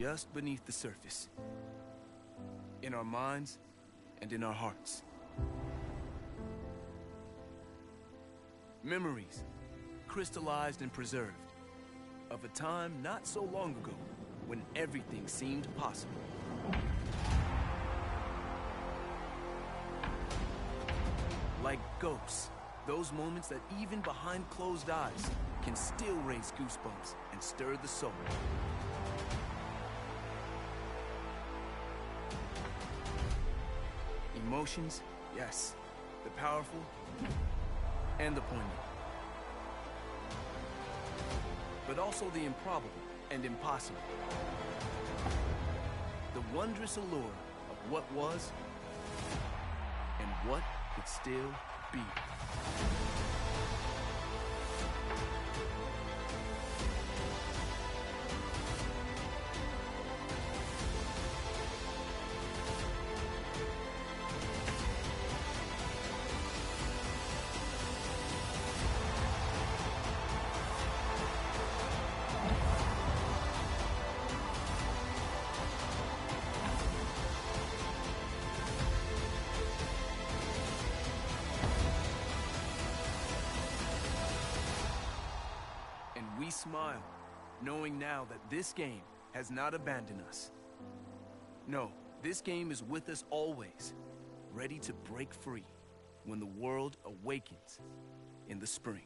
just beneath the surface, in our minds and in our hearts. Memories, crystallized and preserved, of a time not so long ago when everything seemed possible. Like ghosts, those moments that even behind closed eyes can still raise goosebumps and stir the soul. Emotions, yes, the powerful and the poignant. But also the improbable and impossible. The wondrous allure of what was and what could still be. We smile, knowing now that this game has not abandoned us. No, this game is with us always, ready to break free when the world awakens in the spring.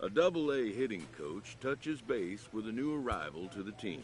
A double-A hitting coach touches base with a new arrival to the team.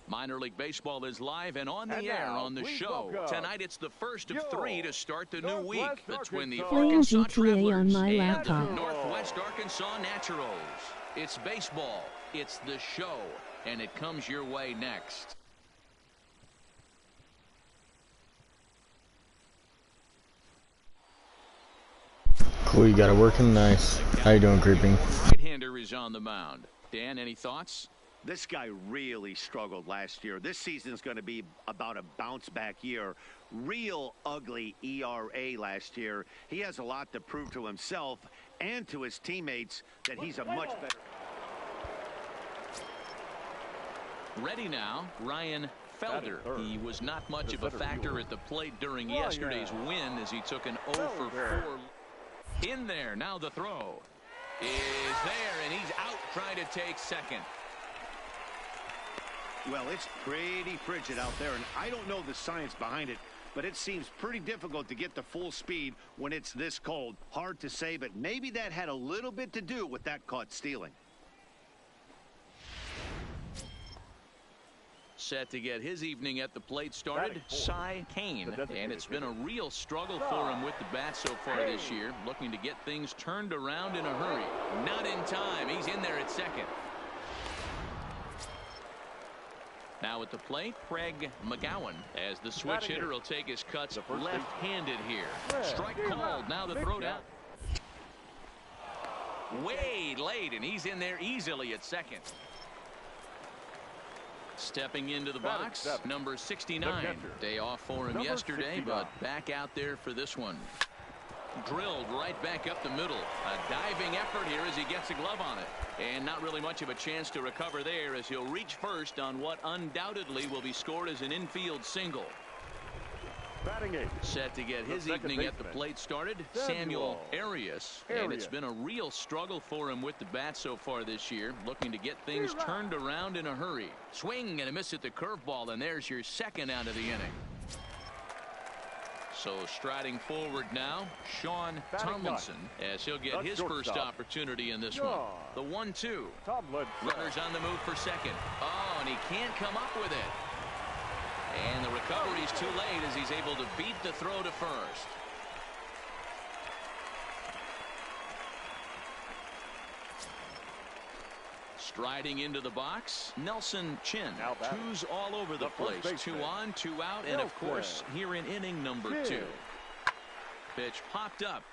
Minor League Baseball is live and on the air on the show. Tonight it's the first of three to start the new week between the Arkansas Travelers and the Northwest Arkansas Naturals. It's baseball, it's the show, and it comes your way next. Cool, you got it working nice. How you doing, Creeping? Right-hander is on the mound. Dan, any thoughts? This guy really struggled last year. This season is going to be about a bounce-back year. Real ugly ERA last year. He has a lot to prove to himself and to his teammates that he's a much better. Ready now, Ryan Felder. He was not much of a factor at the plate during yesterday's win as he took an 0 for 4. In there, now the throw is there, and he's out trying to take second. Well, it's pretty frigid out there, and I don't know the science behind it, but it seems pretty difficult to get to full speed when it's this cold. Hard to say, but maybe that had a little bit to do with that caught stealing. Set to get his evening at the plate started, Cy Kane. And it's been a real struggle for him with the bat so far this year. Looking to get things turned around in a hurry. Not in time. He's in there at second. Now at the plate, Craig McGowan, as the switch hitter will take his cuts left-handed here. Strike called. Now the throw down. Way late, and he's in there easily at second. Stepping into the box, number 69. Day off for him yesterday, but back out there for this one. Drilled right back up the middle. A diving effort here as he gets a glove on it. And not really much of a chance to recover there as he'll reach first on what undoubtedly will be scored as an infield single. Set to get his evening at the plate started, Samuel Arias. And it's been a real struggle for him with the bat so far this year. Looking to get things turned around in a hurry. Swing and a miss at the curveball, and there's your second out of the inning. So striding forward now, Sean Tomlinson, as he'll get his first opportunity in this one. The 1-2. Runners on the move for second. Oh, and he can't come up with it. And the recovery's too late as he's able to beat the throw to first. Striding into the box, Nelson Chin. Twos all over the place. 2 on, 2 out, and of course here in inning number 2. Pitch popped up.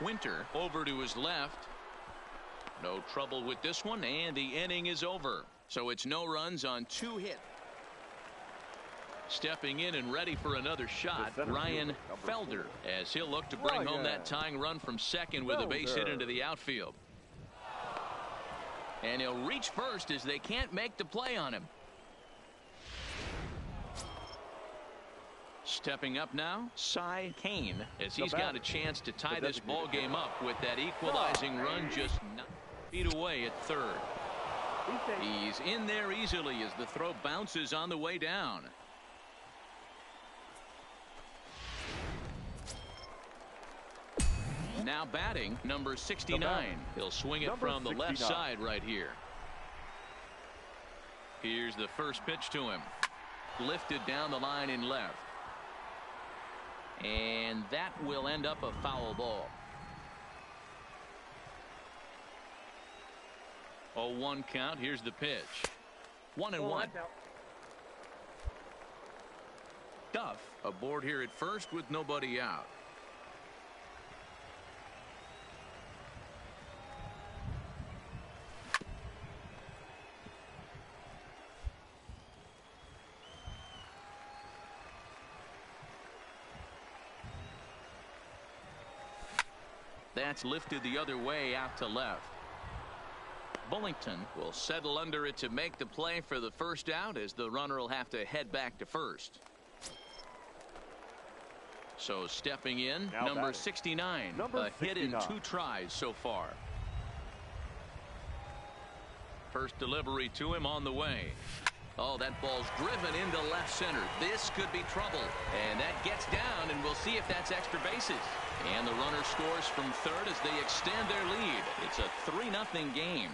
Winter over to his left. No trouble with this one, and the inning is over. So it's no runs on 2 hits. Stepping in and ready for another shot, Ryan Felder, as he'll look to bring home that tying run from second with a base hit into the outfield. And he'll reach first as they can't make the play on him. Stepping up now, Cy Kane, as he's got a chance to tie this ball game up with that equalizing run just 9 feet away at third. He's in there easily as the throw bounces on the way down. Now batting, number 69. He'll swing it from the left side right here. Here's the first pitch to him. Lifted down the line in left. And that will end up a foul ball. 0-1 count. Here's the pitch. 1-1. Duff aboard here at first with nobody out. That's lifted the other way out to left. Bullington will settle under it to make the play for the first out as the runner will have to head back to first. So stepping in, number 69. A hit in 2 tries so far. First delivery to him on the way. Oh, that ball's driven into left center. This could be trouble. And that gets down, and we'll see if that's extra bases. And the runner scores from third as they extend their lead. It's a 3-0 game.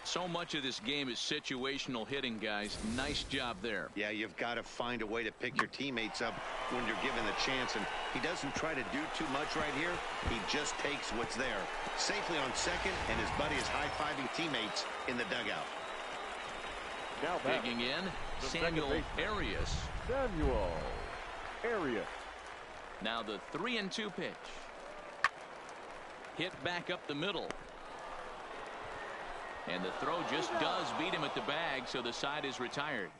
So much of this game is situational hitting, guys. Nice job there. Yeah, you've got to find a way to pick your teammates up when you're given the chance. And he doesn't try to do too much right here. He just takes what's there. Safely on second, and his buddy is high-fiving teammates in the dugout. Now digging in, Samuel Arias. Now the 3-2 pitch. Hit back up the middle. And the throw just does beat him at the bag, so the side is retired.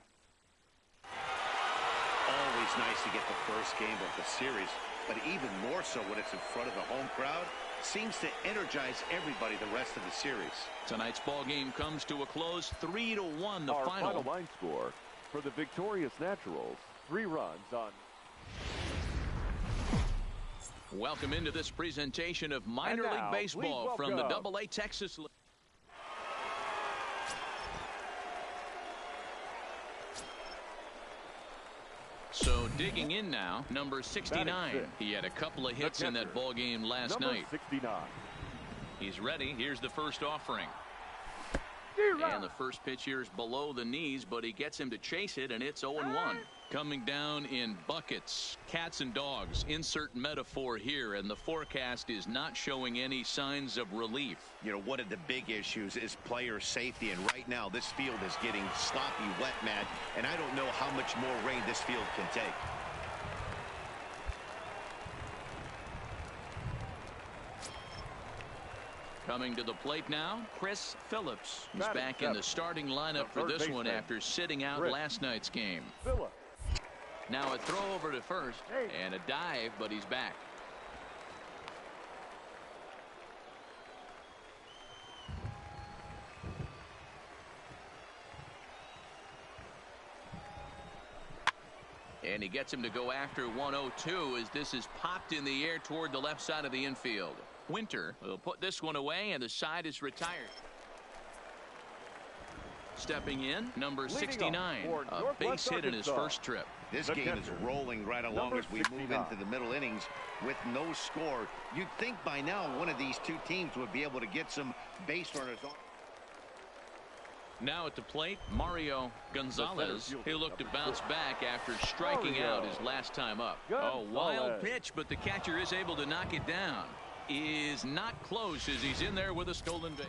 Always nice to get the first game of the series, but even more so when it's in front of the home crowd. seems to energize everybody the rest of the series. Tonight's ball game comes to a close, 3-1 the Our final line score for the victorious Naturals, 3 runs on. Welcome into this presentation of minor league baseball from the AA Texas League. So digging in now, number 69. He had a couple of hits in that ball game last night. 69. He's ready. Here's the first offering. And the first pitch here is below the knees, but he gets him to chase it, and it's 0-1. Coming down in buckets, cats and dogs, insert metaphor here, and the forecast is not showing any signs of relief. You know, one of the big issues is player safety, and right now this field is getting sloppy wet, Matt, and I don't know how much more rain this field can take. Coming to the plate now, Chris Phillips. He's back in the starting lineup for this one after sitting out last night's game. Now a throw over to first and a dive, but he's back. And he gets him to go after 1-0-2 as this is popped in the air toward the left side of the infield. Winter will put this one away, and the side is retired. Stepping in, number 69, a base hit in his first trip. This game is rolling right along as we move into the middle innings with no score. You'd think by now one of these two teams would be able to get some base runners on. Now at the plate, Mario Gonzalez. He'll look to bounce back after striking out his last time up. A wild pitch, but the catcher is able to knock it down. Is not close as he's in there with a stolen base.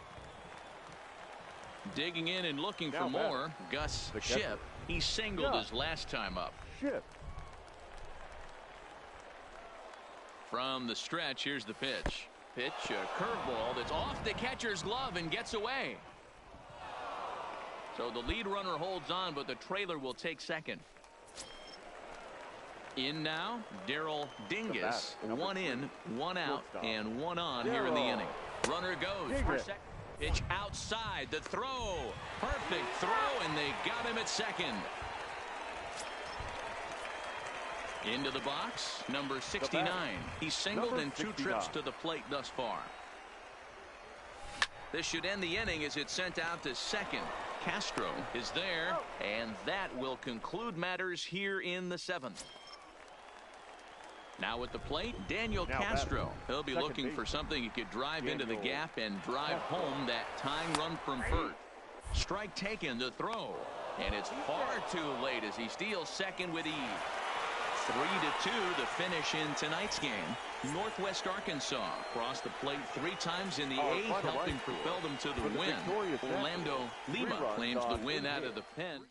Digging in and looking for more, Gus Shipp. He singled his last time up. From the stretch, here's the pitch. Pitch, a curveball that's off the catcher's glove and gets away. So the lead runner holds on, but the trailer will take second. In now, Daryl Dingus. 1 in, 1 out, and 1 on here in the inning. Runner goes for second. Pitch outside. The throw. Perfect throw, and they got him at second. Into the box, number 69. He's singled in 2 trips to the plate thus far. This should end the inning as it's sent out to second. Castro is there, and that will conclude matters here in the 7th. Now at the plate, Daniel Castro. He'll be looking for something he could drive into the gap and drive home that tying run from first. Strike taken, the throw, and it's far too late as he steals second with ease. 3-2 the finish in tonight's game. Northwest Arkansas crossed the plate 3 times in the 8th, helping propel them to the win. Orlando Lima claims the win out of the pen.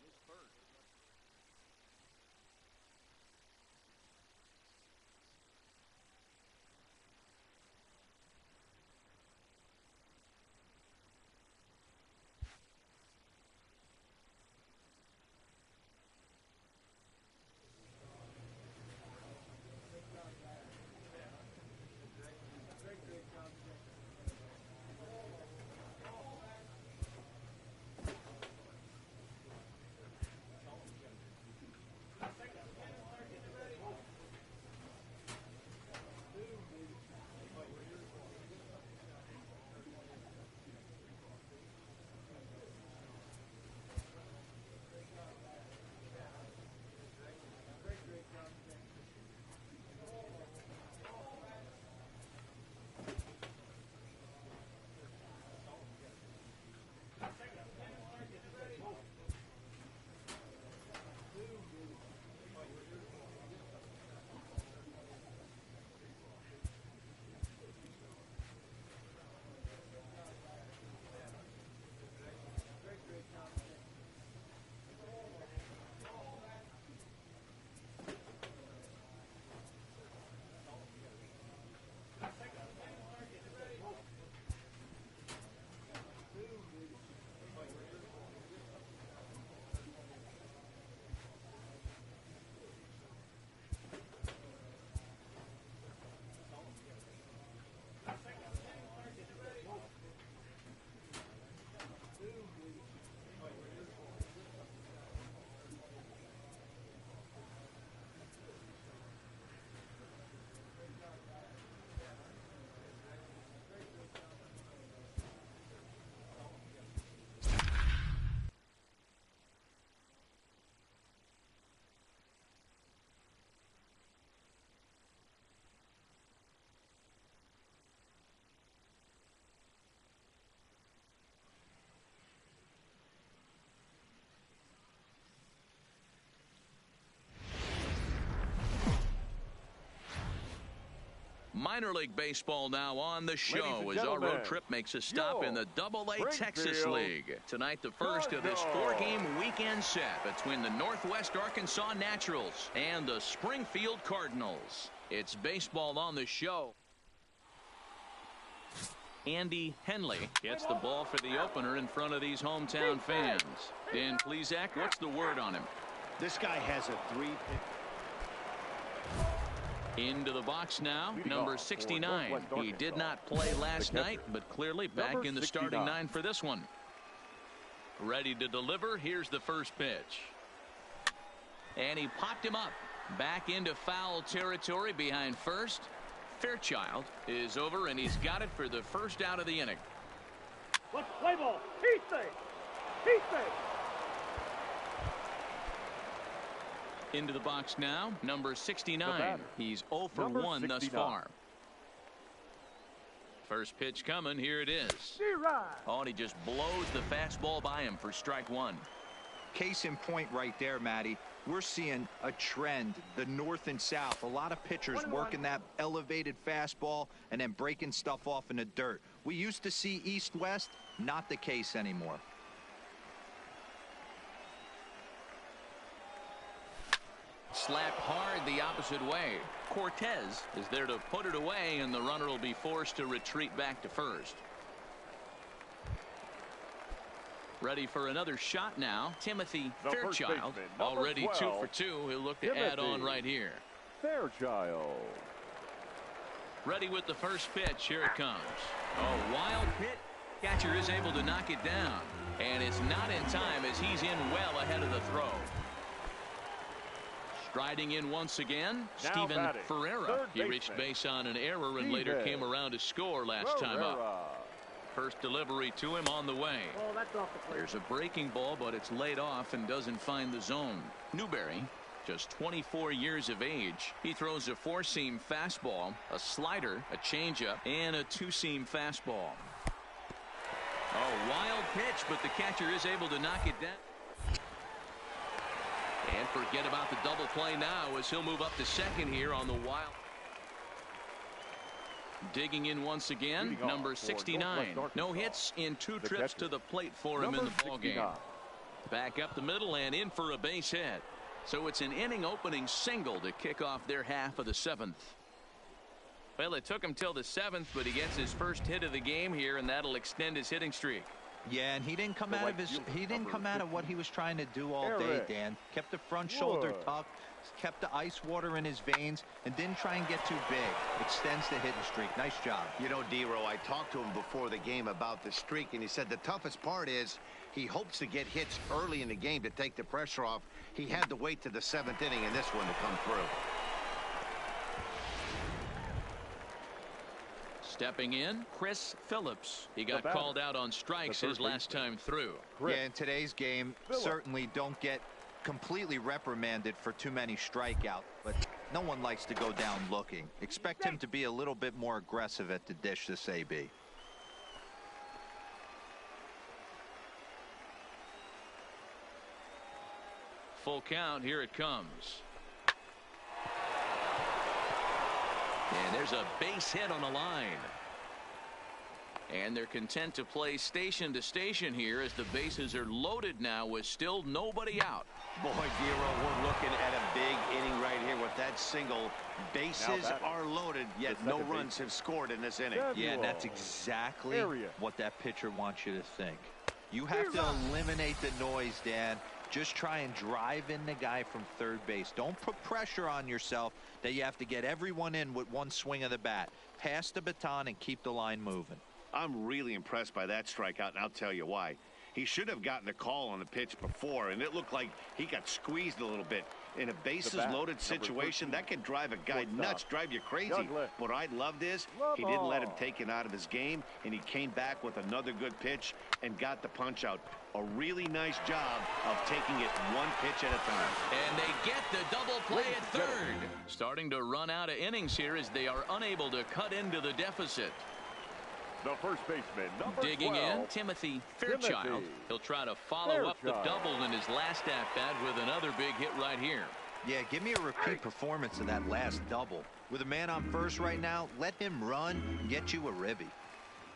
minor league baseball now on the show as our road trip makes a stop in the AA Texas League. Tonight, the first of this 4-game weekend set between the Northwest Arkansas Naturals and the Springfield Cardinals. It's baseball on the show. Andy Henley gets the ball for the opener in front of these hometown fans. Dan Plesac, what's the word on him? This guy has a 3. Into the box now, number 69. He did not play last night, but clearly back in the starting 9 for this one. Ready to deliver. Here's the first pitch. And he popped him up. Back into foul territory behind first. Fairchild is over, and he's got it for the first out of the inning. Let's play ball. He's safe. Into the box now, number 69. He's 0 for 1 thus far. First pitch coming. Here it is. Oh, and he just blows the fastball by him for strike 1. Case in point right there, Matty. We're seeing a trend, the north and south. A lot of pitchers working that elevated fastball and then breaking stuff off in the dirt. We used to see east-west, not the case anymore. Slapped hard the opposite way. Cortez is there to put it away, and the runner will be forced to retreat back to first. Ready for another shot now. Timothy Fairchild, already 2 for 2. He'll look to add on right here. Fairchild. Ready with the first pitch. Here it comes. A wild hit. Catcher is able to knock it down, and it's not in time as he's in well ahead of the throw. Striding in once again, Steven Ferreira. He reached base on an error and later came around to score last time up. First delivery to him on the way. There's a breaking ball, but it's laid off and doesn't find the zone. Newberry, just 24 years of age. He throws a 4-seam fastball, a slider, a changeup, and a 2-seam fastball. A wild pitch, but the catcher is able to knock it down. And forget about the double play now as he'll move up to second here on the wild. Digging in once again, number 69. No hits in 2 trips to the plate for him in the ballgame. Back up the middle and in for a base hit. So it's an inning opening single to kick off their half of the 7th. Well, it took him till the 7th, but he gets his first hit of the game here, and that'll extend his hitting streak. Yeah, and he didn't come out of what he was trying to do all day, Dan. Kept the front shoulder tucked, kept the ice water in his veins, and didn't try and get too big. Extends the hitting streak. Nice job. You know, D-Row, I talked to him before the game about the streak, and he said the toughest part is he hopes to get hits early in the game to take the pressure off. He had to wait to the 7th inning in this one to come through. Stepping in, Chris Phillips. He got called out on strikes his last time through. Yeah, in today's game, certainly don't get completely reprimanded for too many strikeouts, but no one likes to go down looking. Expect him to be a little bit more aggressive at the dish this AB. Full count. Here it comes. And there's a base hit on the line. And they're content to play station to station here as the bases are loaded now with still nobody out. Boy, Giro, we're looking at a big inning right here with that single. Bases are loaded, yet no runs have scored in this inning. Yeah, that's exactly what that pitcher wants you to think. You have to eliminate the noise, Dan. Just try and drive in the guy from third base. Don't put pressure on yourself that you have to get everyone in with one swing of the bat. Pass the baton and keep the line moving. I'm really impressed by that strikeout, and I'll tell you why. He should have gotten a call on the pitch before, and it looked like he got squeezed a little bit. In a bases-loaded situation, that could drive a guy nuts, drive you crazy. What I loved is he didn't let him take it out of his game, and he came back with another good pitch and got the punch out. A really nice job of taking it one pitch at a time. And they get the double play at third. Starting to run out of innings here as they are unable to cut into the deficit. The first baseman, number Digging 12, in, Timothy Fairchild. He'll try to follow up the double in his last at-bat with another big hit right here. Yeah, give me a repeat performance of that last double. With a man on first right now, let him run and get you a ribby.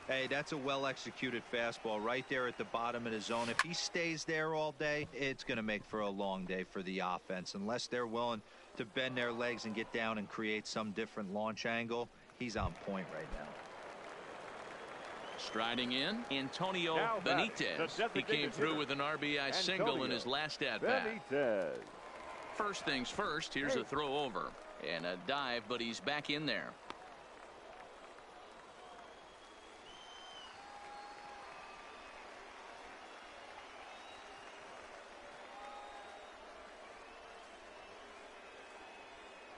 Hey, that's a well-executed fastball right there at the bottom of the zone. If he stays there all day, it's going to make for a long day for the offense. Unless they're willing to bend their legs and get down and create some different launch angle, he's on point right now. Striding in, Antonio Benitez. He came through with an RBI single in his last at-bat. First things first, here's a throw over. And a dive, but he's back in there.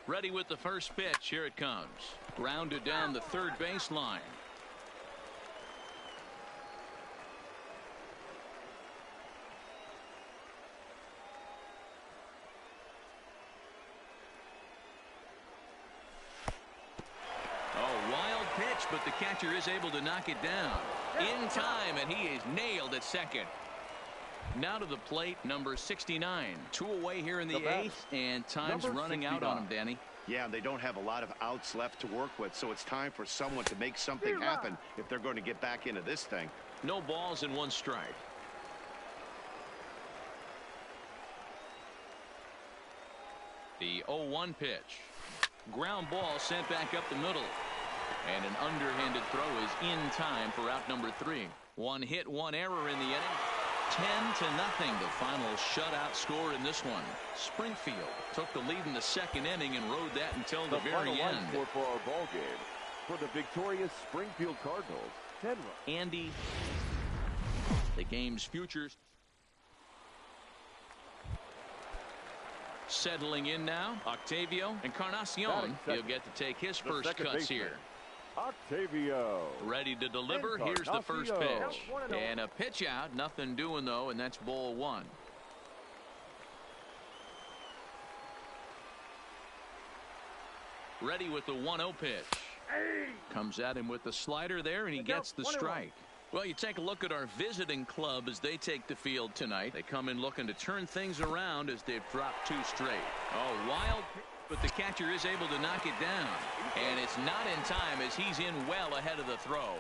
Ready with the first pitch. Here it comes. Grounded down the third baseline. But the catcher is able to knock it down in time, and he is nailed at second. Now to the plate, number 69. 2 away here in the 8th, and time's running out on him, Danny. Yeah, they don't have a lot of outs left to work with, so it's time for someone to make something happen if they're going to get back into this thing. No balls and 1 strike. The 0-1 pitch. Ground ball sent back up the middle. And an underhanded throw is in time for out number 3. 1 hit, 1 error in the inning. 10-0, the final shutout score in this one. Springfield took the lead in the second inning and rode that until the very end. Score for our ball game for the victorious Springfield Cardinals. 10 runs. Andy, the game's futures. Settling in now, Octavio Encarnacion. He'll get to take his first cuts here. Octavio. Ready to deliver. Here's the first pitch. And a pitch out. Nothing doing, though, and that's ball 1. Ready with the 1-0 pitch. Comes at him with the slider there, and he gets the strike. Well, you take a look at our visiting club as they take the field tonight. They come in looking to turn things around as they've dropped 2 straight. Oh, wild. But the catcher is able to knock it down. And it's not in time as he's in well ahead of the throw.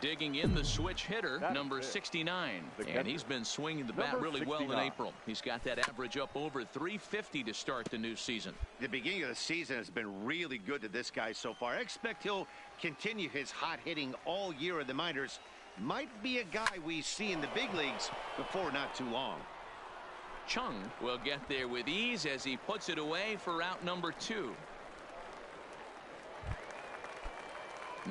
Digging in the switch hitter, number 69. And he's been swinging the bat really well in April. He's got that average up over 350 to start the new season. The beginning of the season has been really good to this guy so far. I expect he'll continue his hot hitting all year in the minors. Might be a guy we see in the big leagues before not too long. Chung will get there with ease as he puts it away for out number 2.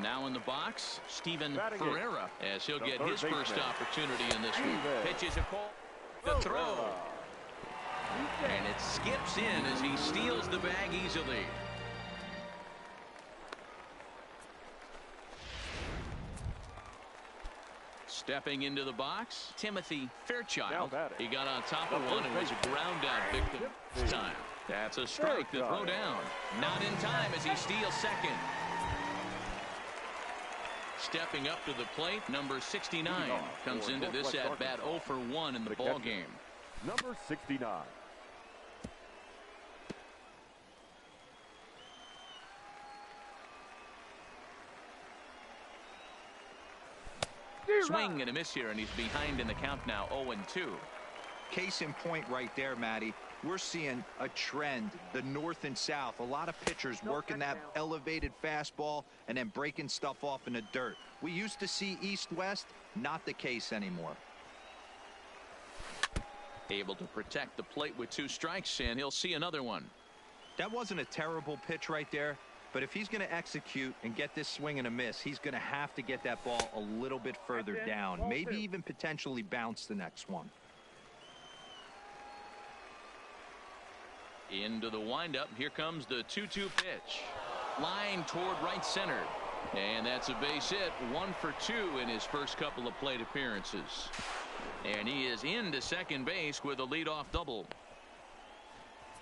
Now in the box, Steven Ferreira, as he'll get his first opportunity in this one. Pitches a call. The throw. And it skips in as he steals the bag easily. Stepping into the box, Timothy Fairchild. He got on top of one and was a ground out victim this time. That's a strike to throw down. Not in time as he steals second. Stepping up to the plate, number 69 comes into this at-bat 0 for 1 in the ball game. Number 69. Swing and a miss here, and he's behind in the count now, 0-2. Case in point right there, Matty. We're seeing a trend, the north and south. A lot of pitchers working that elevated fastball and then breaking stuff off in the dirt. We used to see east-west, not the case anymore. Able to protect the plate with 2 strikes, and he'll see another one. That wasn't a terrible pitch right there. But if he's going to execute and get this swing and a miss, he's going to have to get that ball a little bit further down. Maybe even potentially bounce the next one. Into the windup. Here comes the 2-2 pitch. Line toward right center. And that's a base hit. 1 for 2 in his first couple of plate appearances. And he is into second base with a leadoff double.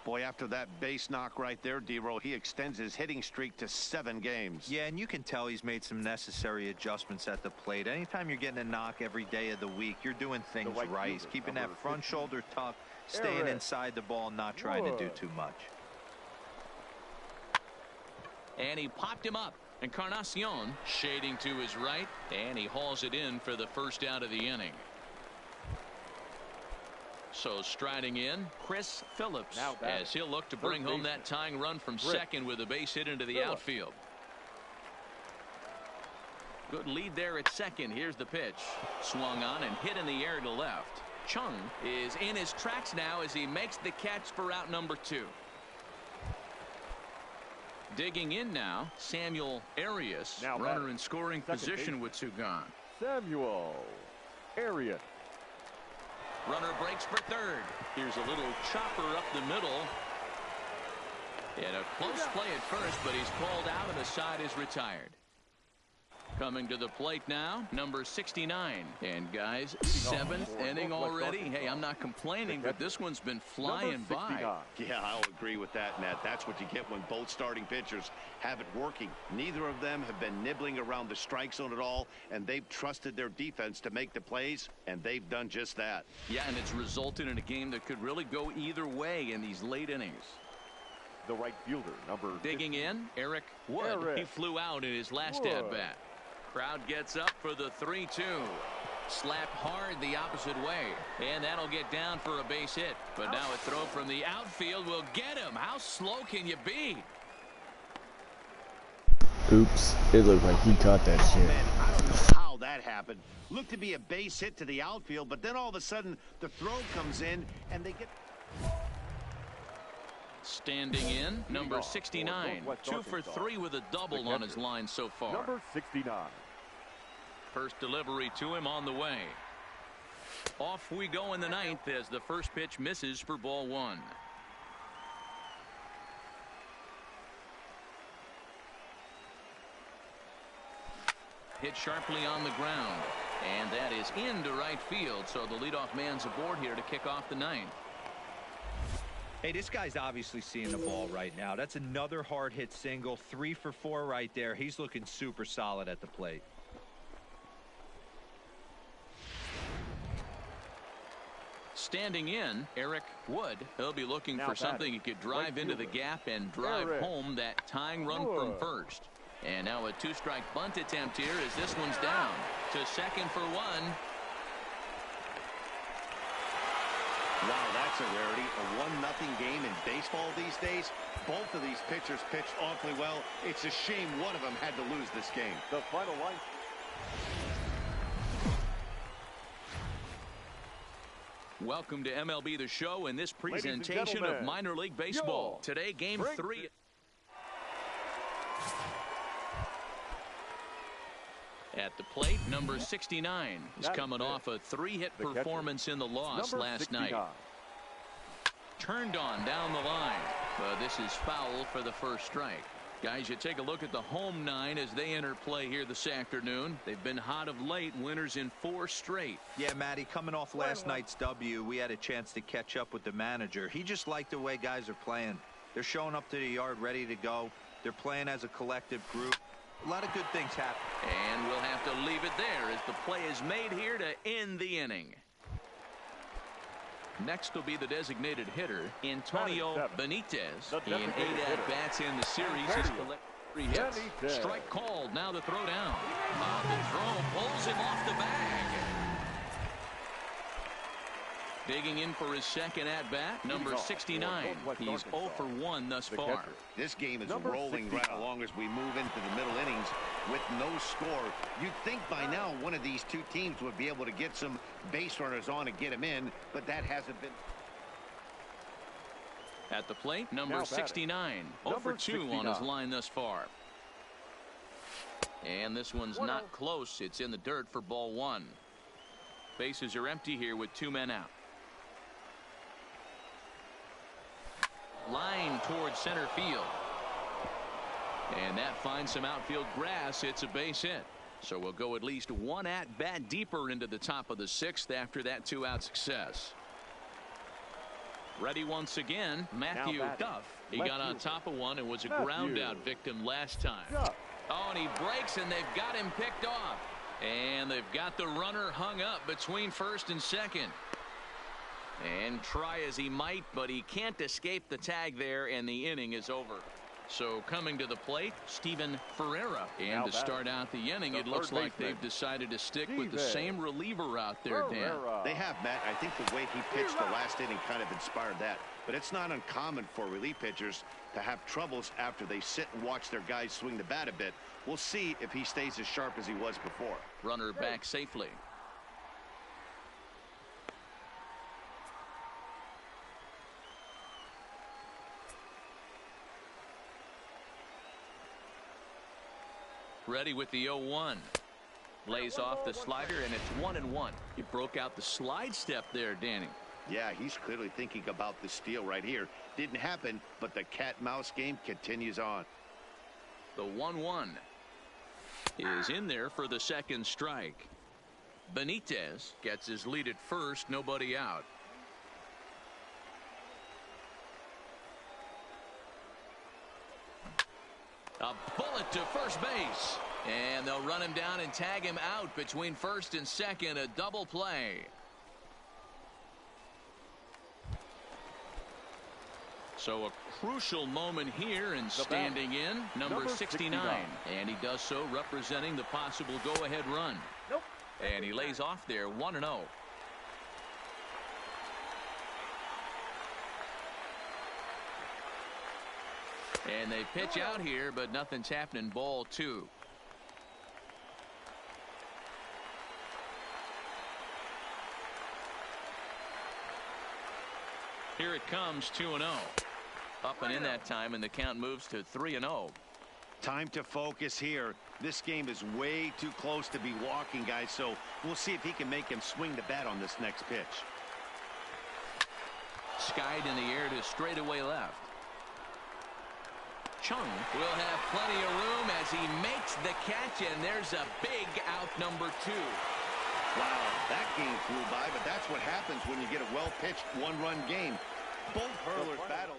Boy, after that base knock right there, D-Roll, he extends his hitting streak to 7 games. Yeah, and you can tell he's made some necessary adjustments at the plate. Anytime you're getting a knock every day of the week, you're doing things right. He's keeping that front shoulder tucked, staying inside the ball, not trying to do too much. And he popped him up. Encarnacion shading to his right, and he hauls it in for the first out of the inning. So striding in, Chris Phillips, as he'll look to bring home that tying run from second with a base hit into the outfield. Good lead there at second. Here's the pitch. Swung on and hit in the air to left. Chung is in his tracks now as he makes the catch for out number 2. Digging in now, Samuel Arias, runner in scoring position with 2 gone. Samuel Arias. Runner breaks for third. Here's a little chopper up the middle. And a close play at first, but he's called out and the side is retired. Coming to the plate now, number 69. And guys, 7th inning already. Hey, I'm not complaining, but this one's been flying by. Yeah, I'll agree with that, Nat. That's what you get when both starting pitchers have it working. Neither of them have been nibbling around the strike zone at all, and they've trusted their defense to make the plays, and they've done just that. Yeah, and it's resulted in a game that could really go either way in these late innings. The right fielder, number digging 15. in, Eric Wood. He flew out in his last at-bat. Crowd gets up for the 3-2. Slapped hard the opposite way. And that'll get down for a base hit. But now a throw from the outfield will get him. How slow can you be? Oops. It looked like he caught that shit. Man, I don't know how that happened. Looked to be a base hit to the outfield, but then all of a sudden the throw comes in and they get... Standing in, number 69. 2 for 3 with a double on his line so far. Number 69. First delivery to him on the way. Off we go in the 9th as the first pitch misses for ball 1. Hit sharply on the ground. And that is into right field. So the leadoff man's aboard here to kick off the 9th. Hey, this guy's obviously seeing the ball right now. That's another hard hit single. 3 for 4 right there. He's looking super solid at the plate. Standing in, Eric Wood. He'll be looking for something he could drive into the gap and drive home that tying run from first. And now a 2-strike bunt attempt here as this one's down to second for 1. Wow, that's a rarity. A 1-0 game in baseball these days. Both of these pitchers pitched awfully well. It's a shame one of them had to lose this game. The final line. Welcome to MLB The Show and this presentation of minor league baseball. Today, game 3. At the plate, number 69 is coming off a 3-hit performance in the loss last night. Turned on down the line. This is foul for the first strike. Guys, you take a look at the home 9 as they enter play here this afternoon. They've been hot of late, winners in 4 straight. Yeah, Matty, coming off last night's W, we had a chance to catch up with the manager. He just liked the way guys are playing. They're showing up to the yard ready to go. They're playing as a collective group. A lot of good things happen. And we'll have to leave it there as the play is made here to end the inning. Next will be the designated hitter, Antonio Benitez. In 8 at-bats in the series, he's collected 3 hits. Strike called, now the throw down. The throw pulls him off the bag. Digging in for his second at-bat, number 69. He's 0 for 1 thus far. This game is rolling right along as we move into the middle innings with no score. You'd think by now one of these two teams would be able to get some base runners on and get them in, but that hasn't been. At the plate, number 69. 0 for 2 on his line thus far. And this one's not close. It's in the dirt for ball 1. Bases are empty here with 2 men out. Line towards center field. And that finds some outfield grass. It's a base hit. So we'll go at least 1 at-bat deeper into the top of the 6th after that 2-out success. Ready once again, Matthew Duff. He got on top of one and was a ground out victim last time. Oh, and he breaks, and they've got him picked off. And they've got the runner hung up between first and second. And try as he might, but he can't escape the tag there, and the inning is over. So coming to the plate, Steven Ferreira. And to start out the inning, it looks like they've decided to stick with the same reliever out there, Dan. They have, Matt. I think the way he pitched the last inning kind of inspired that. But it's not uncommon for relief pitchers to have troubles after they sit and watch their guys swing the bat a bit. We'll see if he stays as sharp as he was before. Runner back safely. Ready with the 0-1. Lays off the slider, and it's 1-1. He broke out the slide step there, Danny. Yeah, he's clearly thinking about the steal right here. Didn't happen, but the cat-mouse game continues on. The 1-1 is in there for the second strike. Benitez gets his lead at first, nobody out. A bullet to first base. And they'll run him down and tag him out between first and second. A double play. So a crucial moment here, and standing in, number 69. And he does so representing the possible go-ahead run. And he lays off there, 1-0. And they pitch out here, but nothing's happening. Ball 2. Here it comes, 2-0. Up and in that time, and the count moves to 3-0. Time to focus here. This game is way too close to be walking, guys, so we'll see if he can make him swing the bat on this next pitch. Skied in the air to straightaway left. Chung will have plenty of room as he makes the catch, and there's a big out, number 2. Wow, that game flew by, but that's what happens when you get a well-pitched one-run game. Both hurlers battle.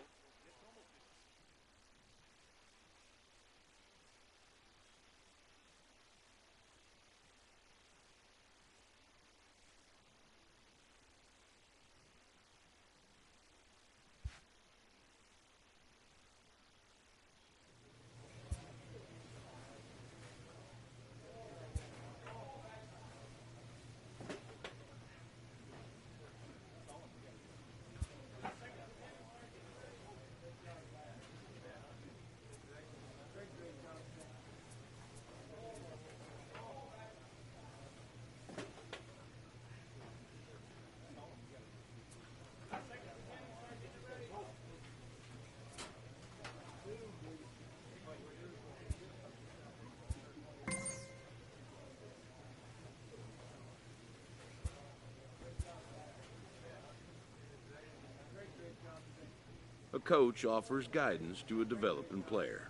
A coach offers guidance to a developing player.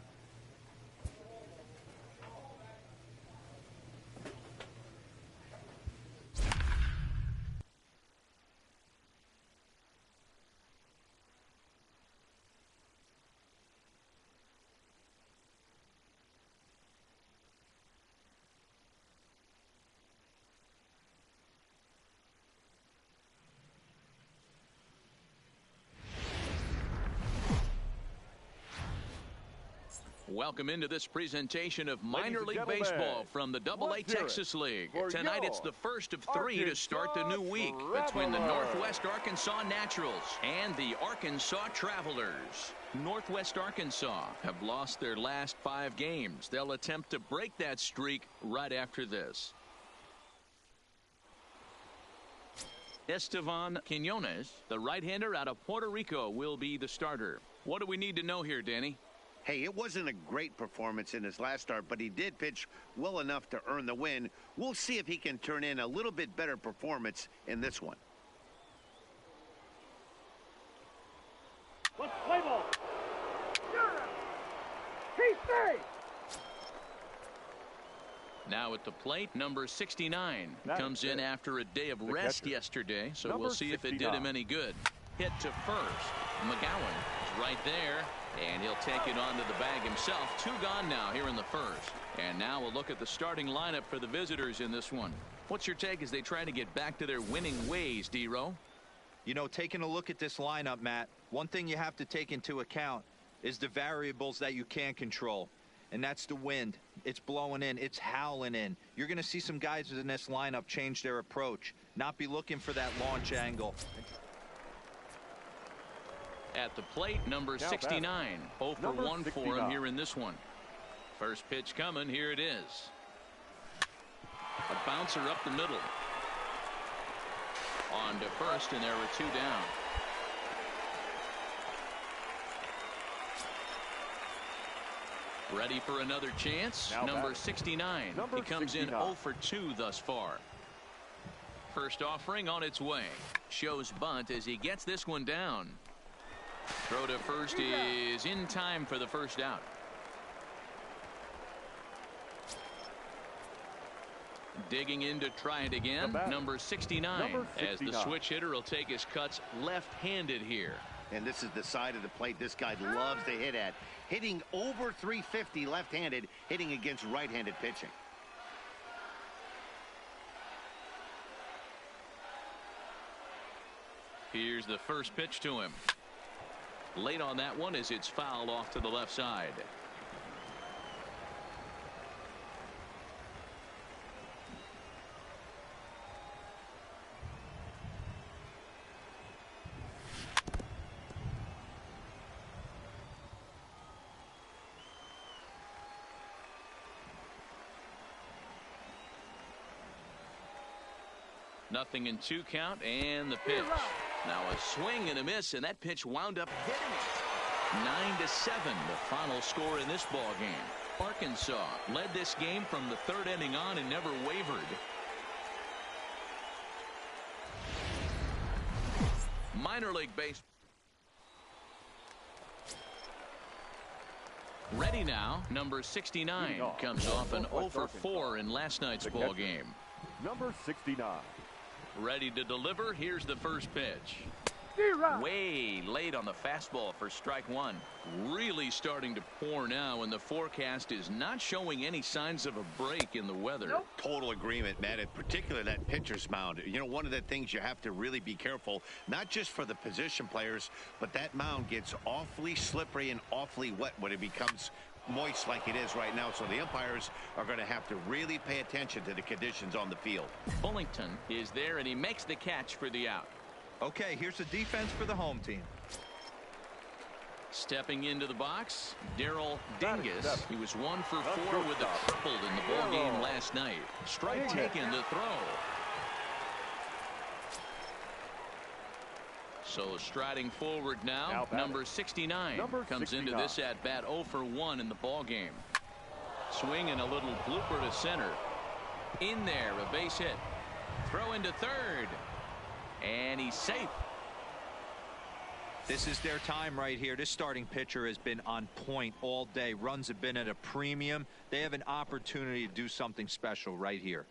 Welcome into this presentation of minor league baseball from the AA Texas League. Tonight it's the first of 3 to start the new week between the Northwest Arkansas Naturals and the Arkansas Travelers. Northwest Arkansas have lost their last 5 games. They'll attempt to break that streak right after this. Estevan Quinones, the right-hander out of Puerto Rico, will be the starter. What do we need to know here, Danny? Hey, it wasn't a great performance in his last start, but he did pitch well enough to earn the win. We'll see if he can turn in a little bit better performance in this one. Let's play ball. Now at the plate, number 69 comes in after a day of rest yesterday, so we'll see if it did him any good. hit to first. McGowan is right there, and he'll take it onto the bag himself. 2 gone now here in the first. And now we'll look at the starting lineup for the visitors in this one. What's your take as they try to get back to their winning ways, D-Row? You know, taking a look at this lineup, Matt, one thing you have to take into account is the variables that you can't control. And that's the wind. It's blowing in. It's howling in. You're going to see some guys in this lineup change their approach, not be looking for that launch angle. At the plate, number 69. 0 for 1 for him here in this one. First pitch coming. Here it is. A bouncer up the middle. On to first, and there were 2 down. Ready for another chance. Number 69. He comes in 0 for 2 thus far. First offering on its way. Shows bunt as he gets this one down. Throw to first is in time for the first out. Digging in to try it again. Number 69. As the switch hitter will take his cuts left-handed here. And this is the side of the plate this guy loves to hit at. Hitting over 350 left-handed, hitting against right-handed pitching. Here's the first pitch to him. Late on that one as it's fouled off to the left side. Nothing in 2 count, and the pitch. Now a swing and a miss, and that pitch wound up hitting it. 9-7, the final score in this ball game. Arkansas led this game from the 3rd inning on and never wavered. Minor league baseball. Ready now, number 69 comes off an 0 for 4 in last night's ball game. Number 69. Ready to deliver. Here's the first pitch. Way late on the fastball for strike 1. Really starting to pour now, and the forecast is not showing any signs of a break in the weather. Total agreement, man. In particular, that pitcher's mound. You know, one of the things you have to really be careful, not just for the position players, but that mound gets awfully slippery and awfully wet when it becomes moist like it is right now, so the umpires are going to have to really pay attention to the conditions on the field. Bullington is there, and he makes the catch for the out. Okay, here's the defense for the home team. Stepping into the box, Daryl Dingus. He was 1 for 4 with a triple in the ball game last night. Strike taken to throw. So striding forward now, number 69 comes into this at bat 0 for 1 in the ball game. Swing and a little blooper to center. In there, a base hit. Throw into third. And he's safe. This is their time right here. This starting pitcher has been on point all day. Runs have been at a premium. They have an opportunity to do something special right here.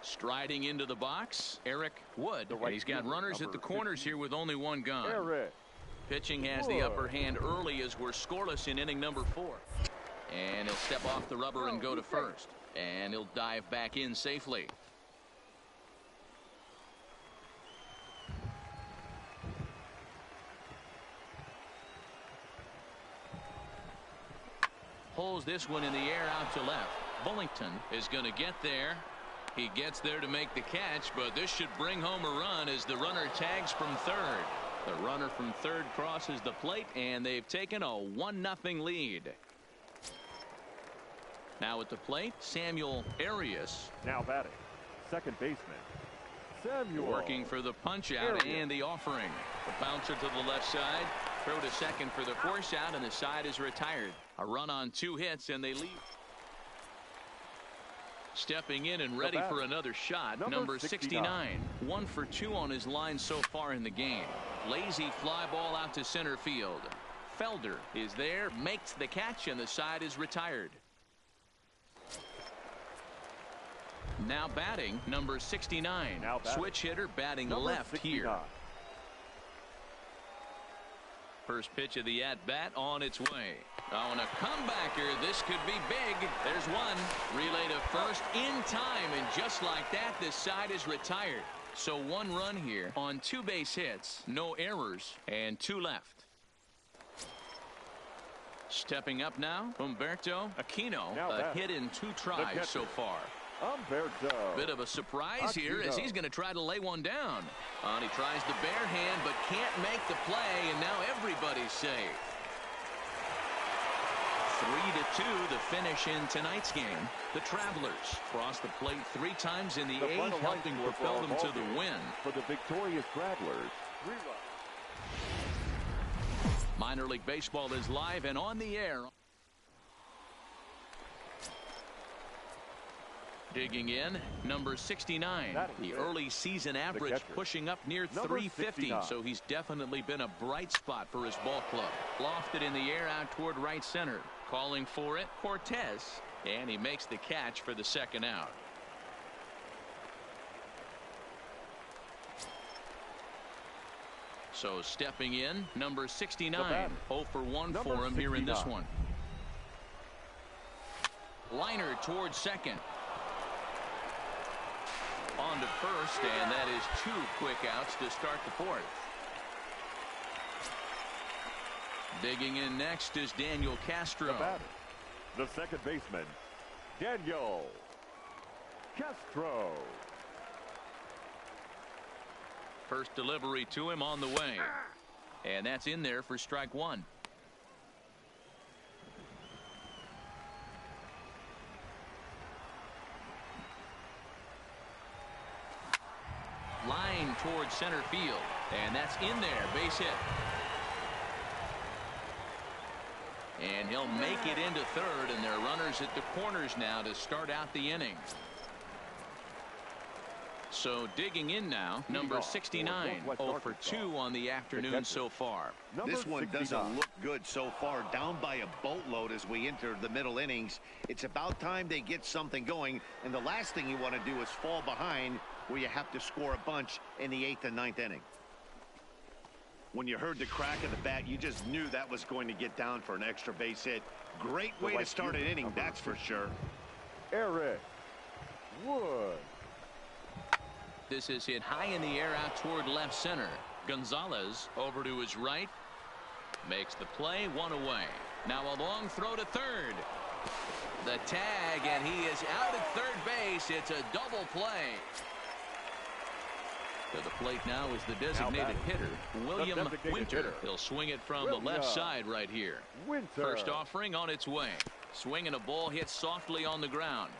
Striding into the box, Eric Wood. And he's got runners at the corners here with only 1 gun. Pitching has the upper hand early as we're scoreless in inning number 4. And he'll step off the rubber and go to first. And he'll dive back in safely. Pulls this one in the air out to left. Bullington is going to get there. He gets there to make the catch, but this should bring home a run as the runner tags from third. The runner from third crosses the plate, and they've taken a 1-0 lead. Now at the plate, Samuel Arias. Now batting, second baseman, Samuel. Working for the punch out and the offering. The bouncer to the left side. Throw to second for the force out, and the side is retired. A run on 2 hits, and they leave. Stepping in and ready for another shot, number 69. 1 for 2 on his line so far in the game. Lazy fly ball out to center field. Felder is there, makes the catch, and the side is retired. Now batting, number 69. Switch hitter batting number left 69. here. First pitch of the at-bat on its way. Oh, and a comebacker. This could be big. There's one. Relay to first in time, and just like that, this side is retired. So 1 run here on 2 base hits, no errors, and 2 left. Stepping up now, Humberto Aquino, a hit in 2 tries so far. Humberto. Bit of a surprise here as he's going to try to lay one down. And he tries the bare hand but can't make the play, and now everybody's safe. 3-2 the finish in tonight's game. The Travelers crossed the plate 3 times in the 8th, helping propel them to the win. For the victorious Travelers. Minor League Baseball is live and on the air. Digging in, number 69. The early season average pushing up near 350, so he's definitely been a bright spot for his ball club. Lofted in the air out toward right center. Calling for it, Cortez, and he makes the catch for the second out. So stepping in, number 69. 0 for 1 for him here in this one. Liner towards second. On to first, and that is 2 quick outs to start the 4th. Digging in next is Daniel Castro. The second baseman, Daniel Castro. First delivery to him on the way. And that's in there for strike 1. Line towards center field. And that's in there. Base hit. And he'll make it into third, and there are runners at the corners now to start out the inning. So digging in now, number 69. 0 for 2 on the afternoon so far. This one doesn't look good so far. Down by a boatload as we enter the middle innings. It's about time they get something going, and the last thing you want to do is fall behind where you have to score a bunch in the 8th and 9th inning. When you heard the crack of the bat, you just knew that was going to get down for an extra base hit. Great way to start an inning, that's for sure. Eric Wood. This is hit high in the air out toward left center. Gonzalez over to his right. Makes the play, 1 away. Now a long throw to third. The tag, and he is out at third base. It's a double play. To the plate now is the designated hitter, William Winter. He'll swing it from the left side right here. First offering on its way. Swinging a ball hit softly on the ground.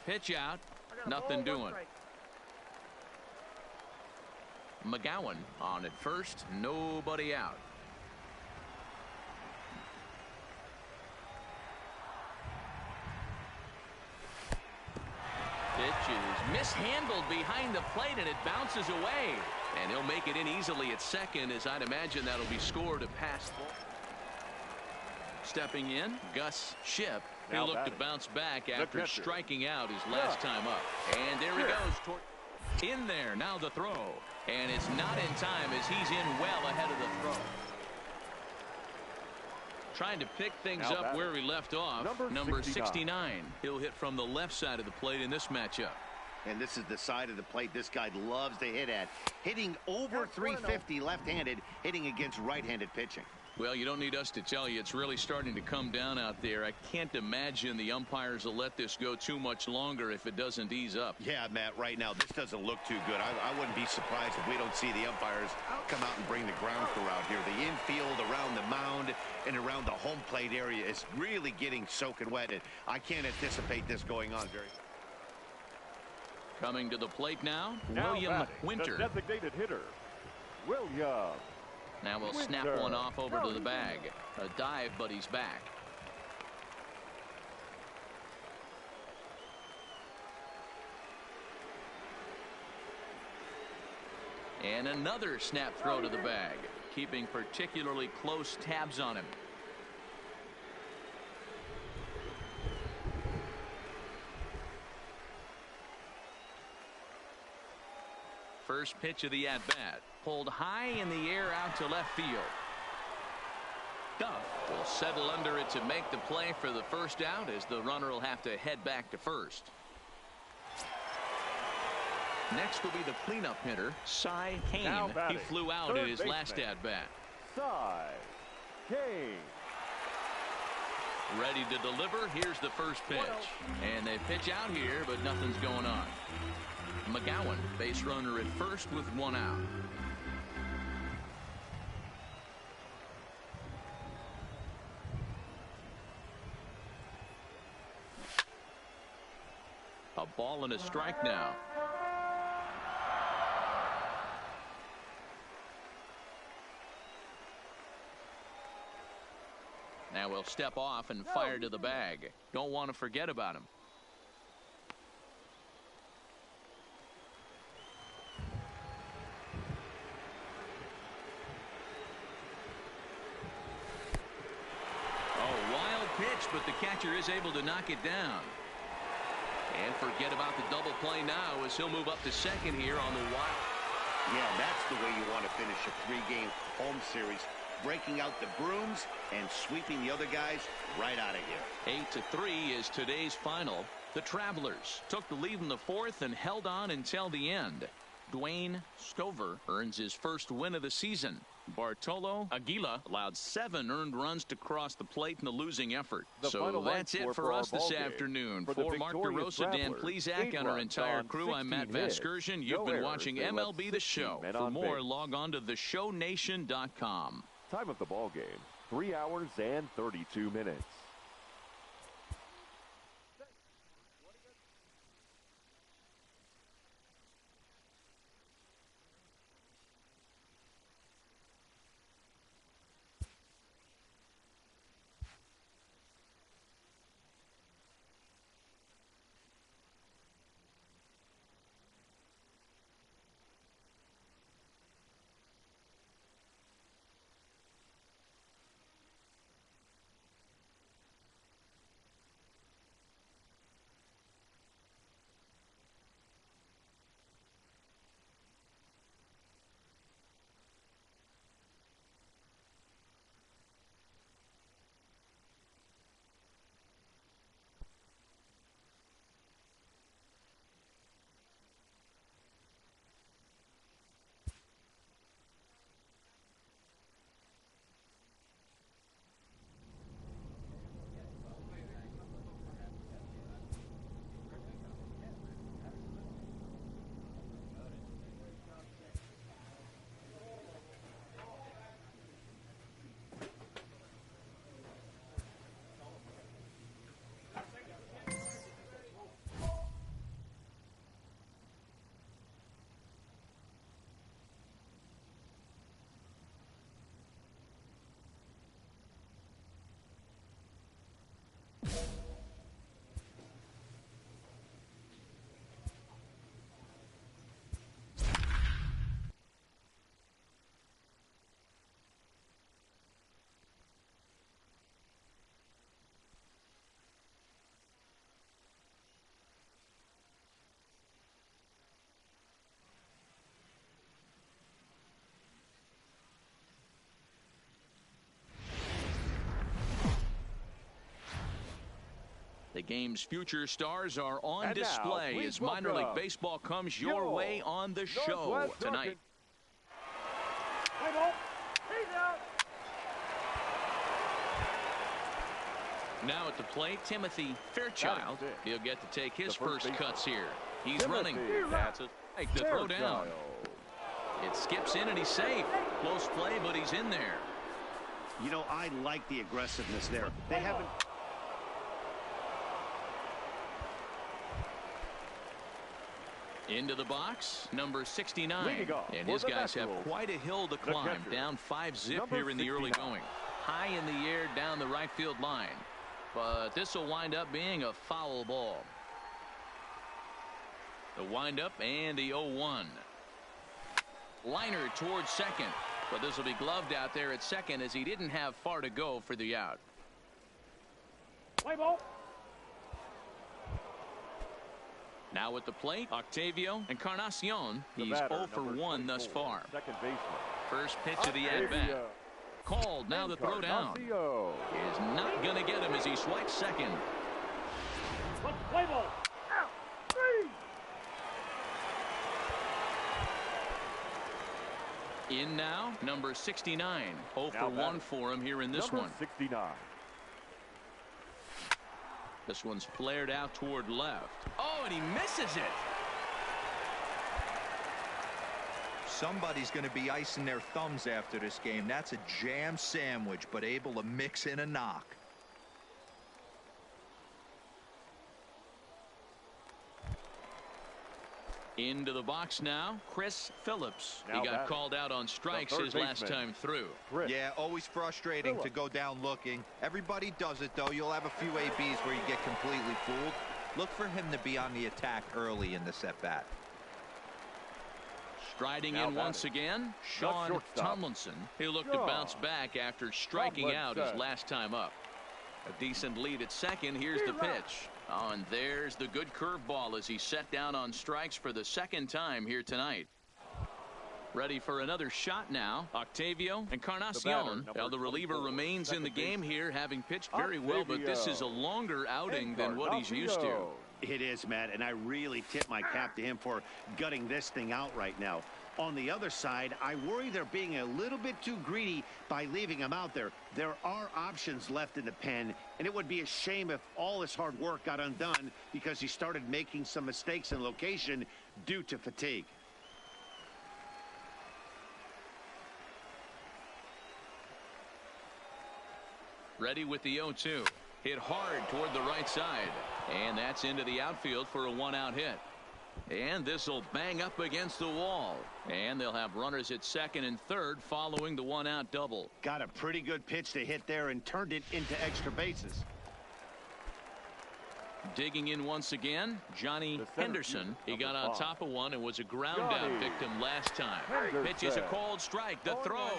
Pitch out. Nothing doing. McGowan on at first. Nobody out. Pitch is mishandled behind the plate, and it bounces away. And he'll make it in easily at second, as I'd imagine that'll be scored a pass ball. Stepping in, Gus Shipp. He'll look to bounce back after striking out his last time up. And there he goes. In there, now the throw. And it's not in time as he's in well ahead of the throw. Trying to pick things up where he left off. Number 69. He'll hit from the left side of the plate in this matchup. And this is the side of the plate this guy loves to hit at. Hitting over 350 left-handed, hitting against right-handed pitching. Well, you don't need us to tell you, it's really starting to come down out there. I can't imagine the umpires will let this go too much longer if it doesn't ease up. Yeah, Matt, right now this doesn't look too good. I wouldn't be surprised if we don't see the umpires come out and bring the ground crew out here. The infield, around the mound, and around the home plate area is really getting soaking wet. And I can't anticipate this going on very. Coming to the plate now, William Winter. The designated hitter, William. Now we'll snap one off over to the bag. A dive, but he's back. And another snap throw to the bag, keeping particularly close tabs on him. First pitch of the at-bat, pulled high in the air out to left field. Duff will settle under it to make the play for the first out, as the runner will have to head back to first. Next will be the cleanup hitter, Cy Kane. He flew out in his last at-bat. Cy Kane. Ready to deliver. Here's the first pitch. And they pitch out here, but nothing's going on. McGowan, base runner at first with one out. A ball and a strike now. Now we'll step off and fire to the bag. Don't want to forget about him. Pitch, but the catcher is able to knock it down. And forget about the double play now, as he'll move up to second here on the wild. Yeah, that's the way you want to finish a 3-game home series. Breaking out the brooms and sweeping the other guys right out of here. 8-3 is today's final. The Travelers took the lead in the fourth and held on until the end. Dwayne Stover earns his first win of the season. Bartolo Aguila allowed 7 earned runs to cross the plate in a losing effort. So that's it for us this afternoon. For Mark DeRosa, Dan Plesac, and our entire crew, I'm Matt Vasgersian. You've been watching MLB The Show. For more, log on to theshownation.com. Time of the ball game, 3 hours and 32 minutes. The game's future stars are on display as minor league baseball comes your way on the show tonight. Now at the plate, Timothy Fairchild. He'll get to take his first cuts here. He's running. That's it. Take the throw down. It skips in and he's safe. Close play, but he's in there. You know, I like the aggressiveness there. They haven't. Into the box, number 69. And his guys have quite a hill to climb. Down 5-zip here in the early going. High in the air down the right field line. But this will wind up being a foul ball. The windup and the 0-1. Liner towards second. But this will be gloved out there at second as he didn't have far to go for the out. Play ball. Now at the plate, Octavio Encarnacion. He's 0 for 1 thus far. Second baseman. First pitch of the at-bat. Called. Now the throw down is not going to get him as he swipes second. Let's play ball. Out. 3. In now, number 69. 0 for 1 for him here in this one. 69. This one's flared out toward left. Oh, and he misses it. Somebody's going to be icing their thumbs after this game. That's a jam sandwich, but able to mix in a knock. Into the box now, Chris Phillips. He got called out on strikes his last time through. Yeah, always frustrating to go down looking. Everybody does it, though. You'll have a few ABs where you get completely fooled. Look for him to be on the attack early in this at-bat. Striding in once again, Sean Tomlinson. He'll look to bounce back after striking out his last time up. A decent lead at second. Here's the pitch. Oh, and there's the good curveball as he's set down on strikes for the second time here tonight. Ready for another shot now, Octavio Encarnacion. Well, the reliever remains in the game here, having pitched very well, but this is a longer outing than what he's used to. It is, Matt, and I really tip my cap to him for gutting this thing out right now. On the other side, I worry they're being a little bit too greedy by leaving him out there. There are options left in the pen, and it would be a shame if all his hard work got undone because he started making some mistakes in location due to fatigue. Ready with the 0-2. Hit hard toward the right side. And that's into the outfield for a one-out hit. And this will bang up against the wall. And they'll have runners at second and third following the one-out double. Got a pretty good pitch to hit there and turned it into extra bases. Digging in once again, Johnny Henderson. He got on top of one and was a ground-out victim last time. Pitch is a cold strike. The throw.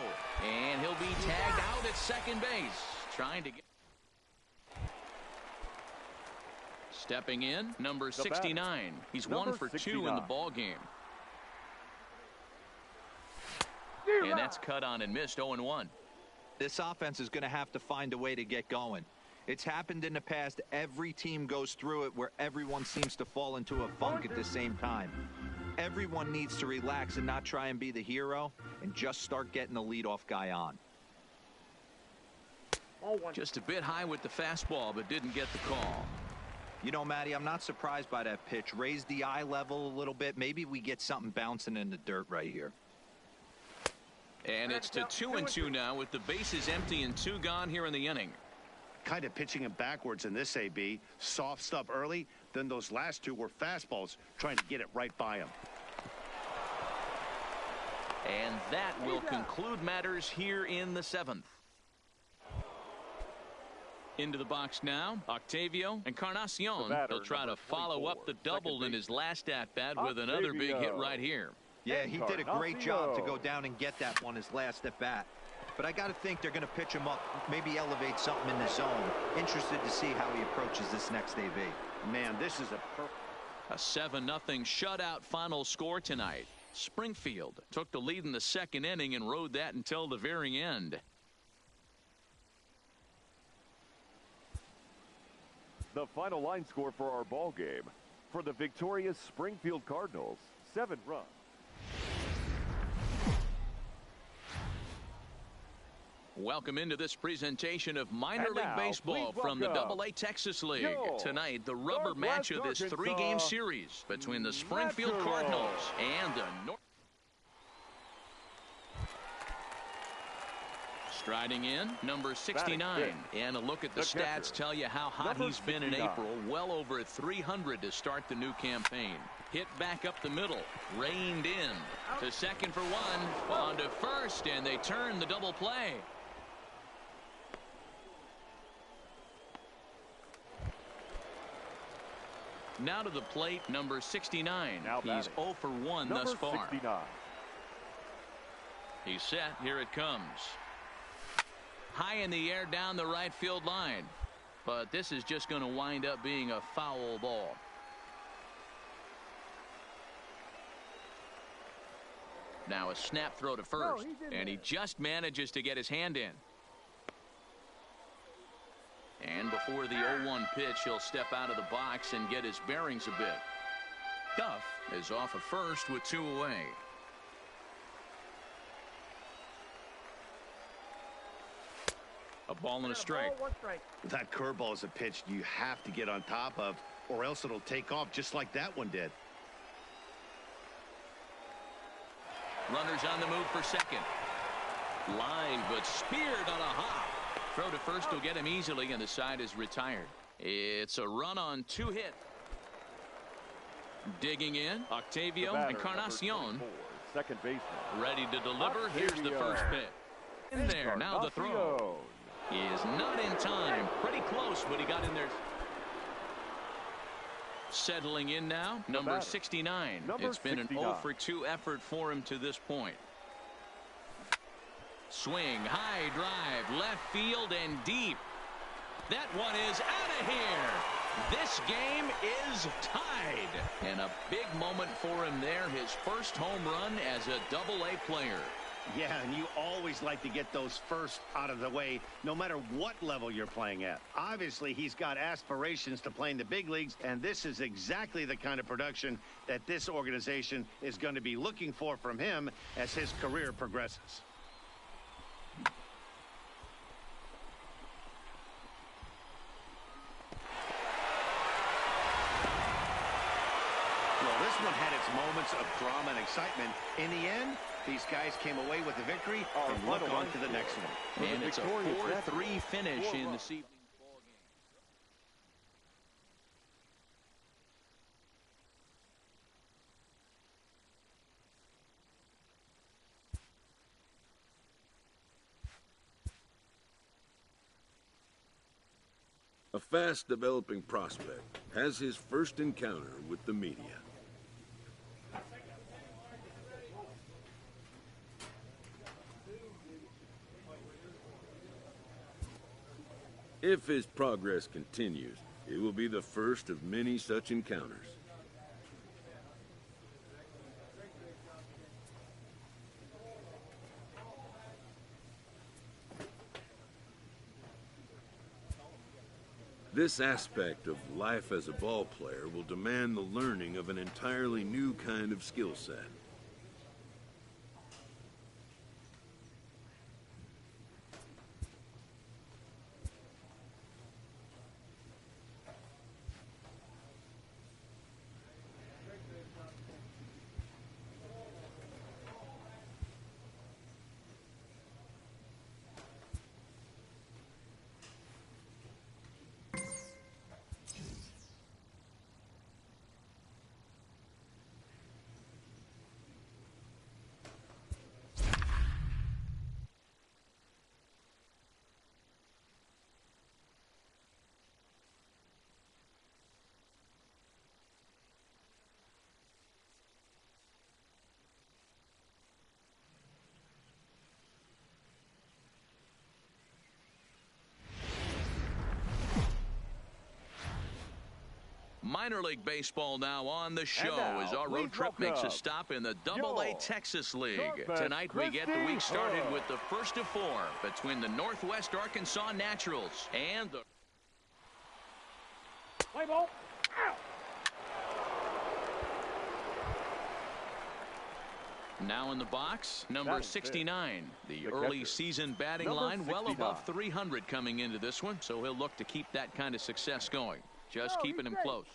And he'll be tagged out at second base. Trying to get... Stepping in, number 69. He's 1 for 2 in the ball game. And that's cut on and missed. 0-1. This offense is going to have to find a way to get going. It's happened in the past. Every team goes through it where everyone seems to fall into a funk at the same time. Everyone needs to relax and not try and be the hero and just start getting the leadoff guy on. Just a bit high with the fastball, but didn't get the call. You know, Matty, I'm not surprised by that pitch. Raise the eye level a little bit. Maybe we get something bouncing in the dirt right here. And it's to 2-2 now with the bases empty and 2 gone here in the inning. Kind of pitching him backwards in this AB. Soft stuff early, then those last 2 were fastballs, trying to get it right by him. And that will conclude matters here in the 7th. Into the box now, Octavio Encarnacion. He'll try to follow up the double in his last at-bat with another big hit right here. Yeah, he did a great job to go down and get that one his last at-bat. But I got to think they're going to pitch him up, maybe elevate something in the zone. Interested to see how he approaches this next AB. Man, this is a 7-0 shutout final score tonight. Springfield took the lead in the second inning and rode that until the very end. The final line score for our ball game. For the victorious Springfield Cardinals, 7 runs. Welcome into this presentation of minor league baseball from the AA Texas League. Tonight, the rubber match of this 3-game series between the Springfield Cardinals and the North. Striding in, number 69. And a look at the stats tell you how hot he's been in April. Well over 300 to start the new campaign. Hit back up the middle. Reined in. To second for 1. On to first, and they turn the double play. Now to the plate, number 69. He's 0 for 1 thus far. 69. He's set. Here it comes. High in the air down the right field line. But this is just going to wind up being a foul ball. Now a snap throw to first. And he just manages to get his hand in. And before the 0-1 pitch, he'll step out of the box and get his bearings a bit. Duff is off of first with 2 away. A ball and a strike. That curveball is a pitch you have to get on top of, or else it'll take off just like that one did. Runners on the move for second. Line, but speared on a hop. Throw to first will get him easily, and the side is retired. It's a run on 2 hit. Digging in, Octavio Encarnacion. Second baseman. Ready to deliver. Here's the first pitch. In there, now the throw. He is not in time. Pretty close, but he got in there. Settling in now, number 69. It's been an 0 for 2 effort for him to this point. Swing, high drive, left field and deep. That one is out of here. This game is tied. And a big moment for him there. His first home run as a Double-A player. Yeah, and you always like to get those first out of the way, no matter what level you're playing at. Obviously, he's got aspirations to play in the big leagues, and this is exactly the kind of production that this organization is going to be looking for from him as his career progresses. Well, this one had its moments of drama and excitement. In the end, these guys came away with the victory and look on to the next one. And it's a 4-3 finish in this evening's ball game. A fast-developing prospect has his first encounter with the media. If his progress continues, it will be the first of many such encounters. This aspect of life as a ball player will demand the learning of an entirely new kind of skill set. Minor League Baseball now on the show as our road trip makes a stop in the Double-A Texas League. Tonight we get the week started with the first of 4 between the Northwest Arkansas Naturals and the... Play ball. Now in the box, number 69. The early season batting line well above 300 coming into this one, so he'll look to keep that kind of success going. Just keeping him close.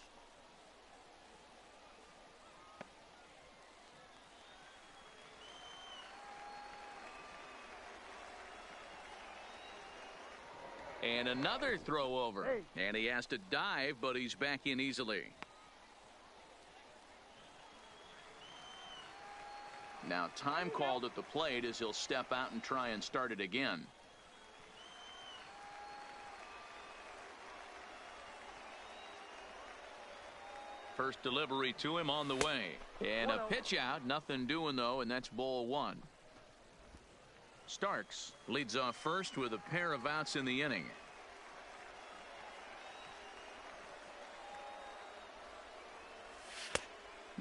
And another throw over. And he has to dive, but he's back in easily. Now time called at the plate as he'll step out and try and start it again. First delivery to him on the way. And a pitch out. Nothing doing, though, and that's ball 1. Starks leads off first with a pair of outs in the inning.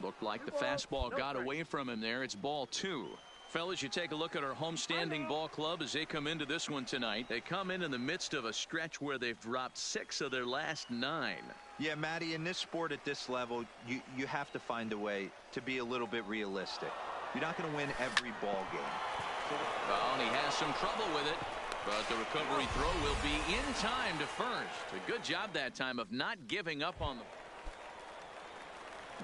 Looked like the fastball got away from him there. It's ball 2. Fellas, you take a look at our homestanding ball club as they come into this one tonight. They come in the midst of a stretch where they've dropped 6 of their last 9. Yeah, Matty, in this sport at this level, you have to find a way to be a little bit realistic. You're not going to win every ball game. Well, and he has some trouble with it, but the recovery throw will be in time to first. A good job that time of not giving up on the...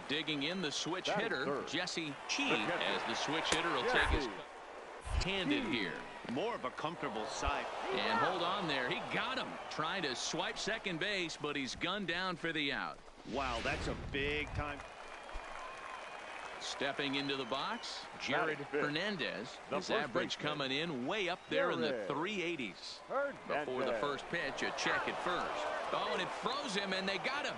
Digging in the switch hitter, Jesse Chi, as the switch hitter will take his handed here. More of a comfortable side. And hold on there. He got him. Trying to swipe second base, but he's gunned down for the out. Wow, that's a big time. Stepping into the box, Jared Hernandez. His average coming in way up there in the 380s. Before the first pitch, a check at first. Oh, and it froze him, and they got him.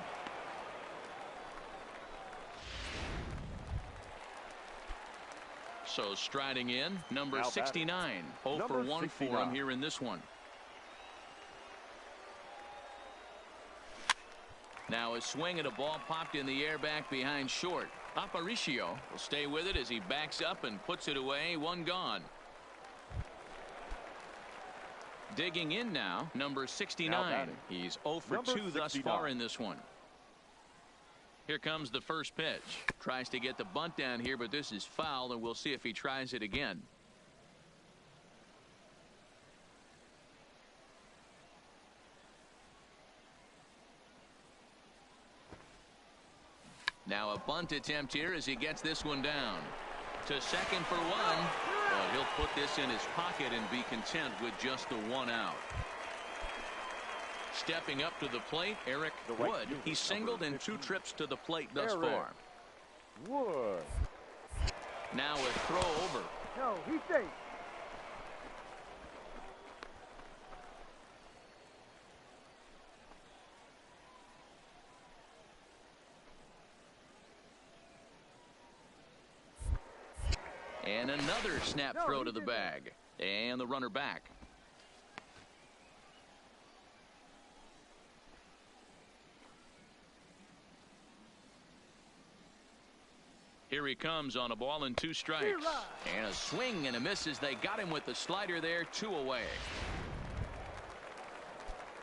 So striding in, number 69. 0 for 1 for him here in this one. Now a swing and a ball popped in the air back behind short. Aparicio will stay with it as he backs up and puts it away. 1 gone. Digging in now, number 69. He's 0 for 2 thus far in this one. Here comes the first pitch. Tries to get the bunt down here, but this is foul, and we'll see if he tries it again. Now a bunt attempt here as he gets this one down. To second for 1. But he'll put this in his pocket and be content with just the 1 out. Stepping up to the plate, Eric Wood. He's singled in 2 trips to the plate thus far. Wood. Now a throw over. No, he's safe. And another snap throw to the bag. And the runner back. Here he comes on a ball and 2 strikes. And a swing and a miss as they got him with the slider there. 2 away.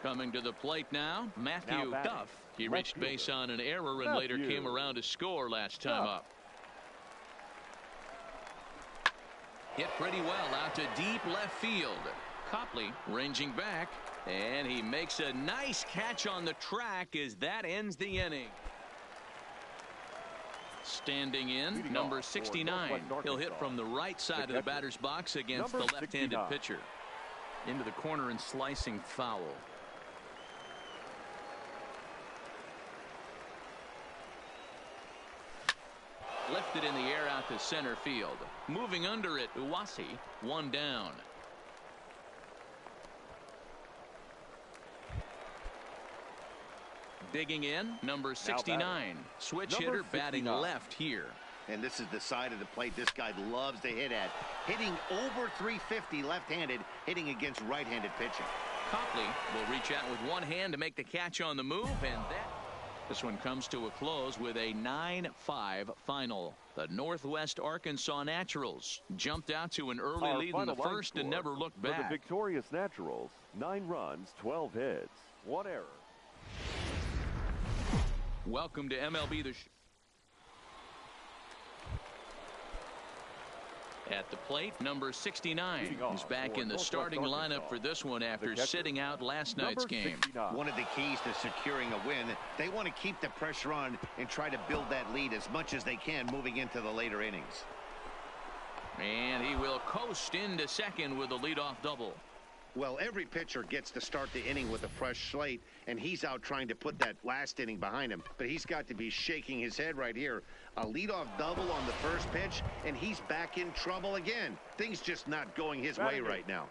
Coming to the plate now, Matthew Duff. He reached base on an error and later came around to score last time up. Hit pretty well out to deep left field. Copley ranging back. And he makes a nice catch on the track as that ends the inning. Standing in, number 69. He'll hit from the right side of the batter's box against the left-handed pitcher. Into the corner and slicing foul. Lifted in the air out to center field. Moving under it, Uwasi. 1 down. Digging in, number 69. Switch hitter batting left here. And this is the side of the plate this guy loves to hit at. Hitting over 350 left-handed, hitting against right-handed pitching. Copley will reach out with 1 hand to make the catch on the move, and this one comes to a close with a 9-5 final. The Northwest Arkansas Naturals jumped out to an early lead in the first and never looked back. For the victorious Naturals, 9 runs, 12 hits, 1 error. Welcome to MLB The At the plate, number 69. He's back in the starting lineup for this one after sitting out last night's game. One of the keys to securing a win, they want to keep the pressure on and try to build that lead as much as they can moving into the later innings. And he will coast into second with a leadoff double. Well, every pitcher gets to start the inning with a fresh slate, and he's out trying to put that last inning behind him. But he's got to be shaking his head right here. A leadoff double on the first pitch, and he's back in trouble again. Things just not going his way right now.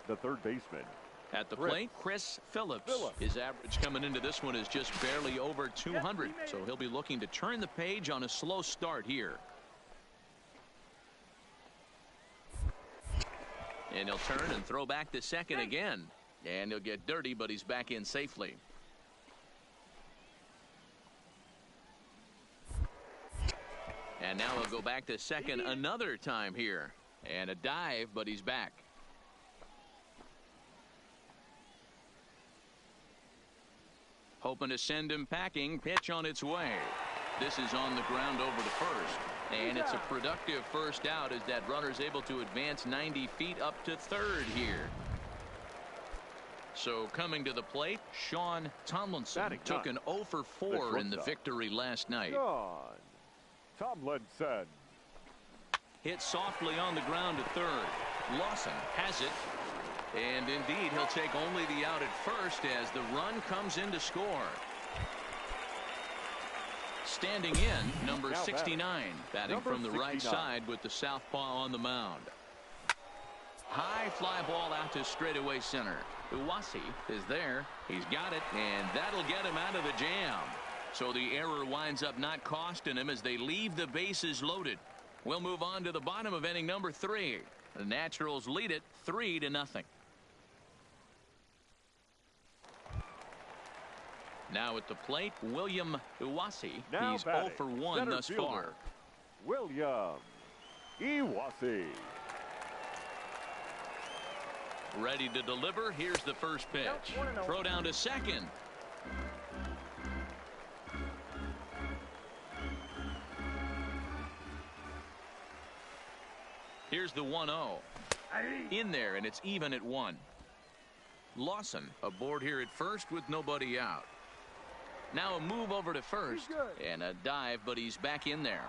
The third baseman. At the plate, Chris Phillips. His average coming into this one is just barely over 200, so he'll be looking to turn the page on a slow start here. And he'll turn and throw back to second again. And he'll get dirty, but he's back in safely. And now he'll go back to second another time here. And a dive, but he's back. Hoping to send him packing. Pitch on its way. This is on the ground over to first. And it's a productive first out as that runner's able to advance 90 feet up to third here. So coming to the plate, Sean Tomlinson took an 0 for 4 in the victory last night. Sean Tomlinson. Hit softly on the ground to third. Lawson has it. And indeed, he'll take only the out at first as the run comes in to score. Standing in, number 69, batting from the right side with the southpaw on the mound. High fly ball out to straightaway center. Uwasi is there. He's got it, and that'll get him out of the jam. So the error winds up not costing him as they leave the bases loaded. We'll move on to the bottom of inning number 3. The Naturals lead it 3-0. Now at the plate, William Uwasi. He's 0 for 1 thus far. William Uwasi. Ready to deliver. Here's the first pitch. Throw down to second. Here's the 1-0. In there, and it's even at 1. Lawson aboard here at first with nobody out. Now a move over to first and a dive, but he's back in there.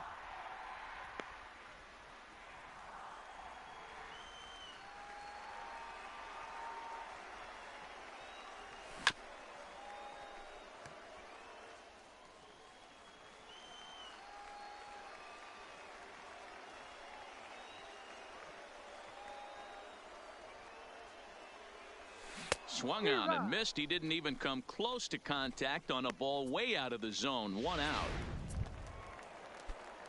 Swung on and missed. He didn't even come close to contact on a ball way out of the zone. 1 out.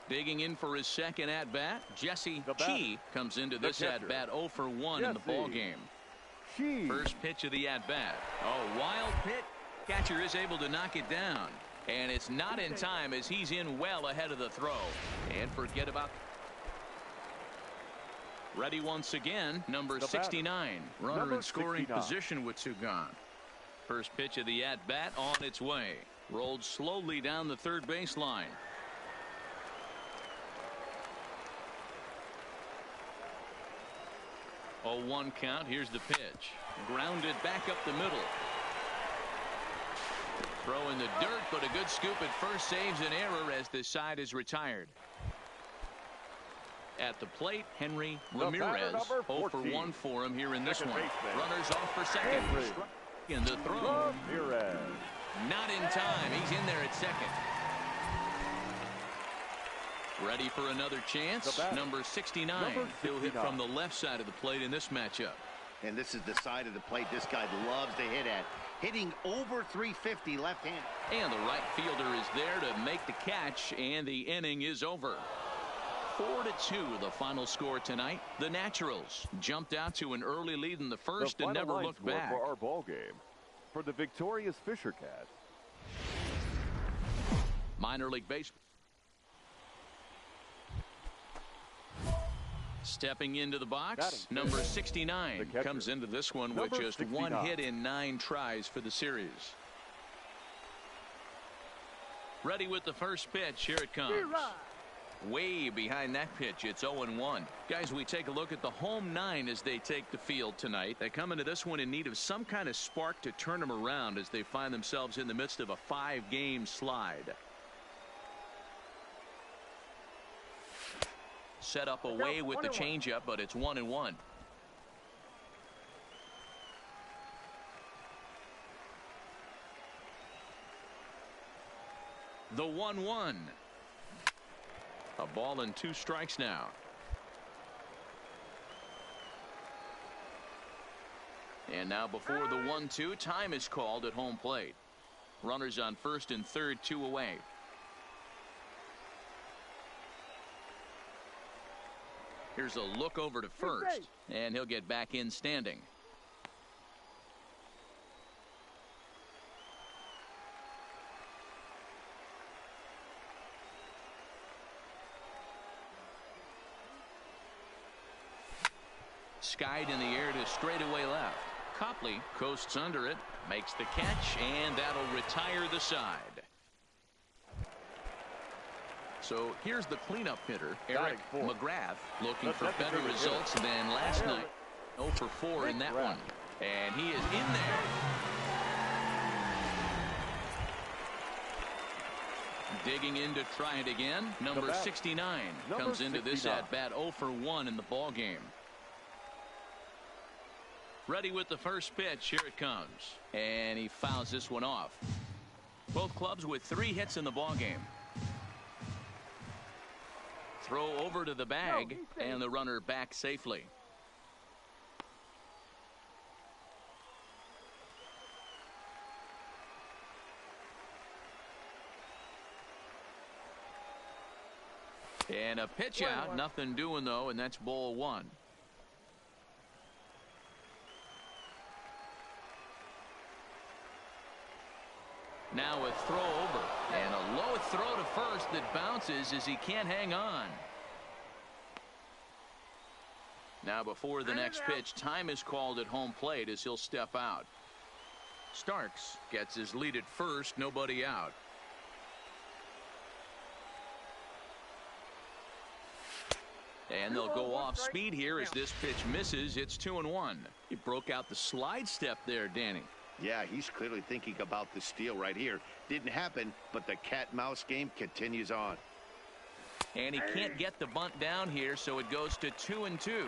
Digging in for his second at-bat, Jesse Key comes into this at-bat 0 for 1 in the ball game. First pitch of the at-bat. Oh, wild pitch. Catcher is able to knock it down. And it's not in time as he's in well ahead of the throw. And forget about... Ready once again, number 69. Runner in scoring position with 2 gone. First pitch of the at-bat on its way. Rolled slowly down the third baseline. 0-1 count. Here's the pitch. Grounded back up the middle. Throw in the dirt, but a good scoop at first saves an error as this side is retired. At the plate, Henry Ramirez. 0 for 1 for him here in this one. Runners off for second. In the throw. Ramirez. Not in time. He's in there at second. Ready for another chance. Number 69. He'll hit from the left side of the plate in this matchup. And this is the side of the plate this guy loves to hit at. Hitting over 350 left hand. And the right fielder is there to make the catch, and the inning is over. 4-2 the final score tonight. The Naturals jumped out to an early lead in the first and never looked back. For our ball game, for the victorious Fisher Cats. Minor League Baseball. Stepping into the box, number 69 comes into this one with just 1 hit in 9 tries for the series. Ready with the first pitch. Here it comes. Way behind that pitch. It's 0-1. Guys, we take a look at the home 9 as they take the field tonight. They come into this one in need of some kind of spark to turn them around as they find themselves in the midst of a 5-game slide. Set up away with the changeup, but it's 1-1. The 1-1. A ball and 2 strikes now. And now before the 1-2, time is called at home plate. Runners on first and third, 2 away. Here's a look over to first, and he'll get back in standing. Skied in the air to straightaway left. Copley coasts under it, makes the catch, and that'll retire the side. So here's the cleanup hitter, Eric McGrath, looking for better results than last night. 0 for 4 in that one. And he is in there. Digging in to try it again. Number 69 comes into this at-bat 0 for 1 in the ball game. Ready with the first pitch. Here it comes. And he fouls this one off. Both clubs with 3 hits in the ball game. Throw over to the bag, and the runner back safely. And a pitch out. Nothing doing, though, and that's ball 1. Now a throw over, and a low throw to first that bounces as he can't hang on. Now before the next pitch, time is called at home plate as he'll step out. Starks gets his lead at first, nobody out. And they'll go off speed here as this pitch misses. It's 2-1. He broke out the slide step there, Danny. Yeah, he's clearly thinking about the steal right here. Didn't happen, but the cat-mouse game continues on. And he can't get the bunt down here, so it goes to 2-2.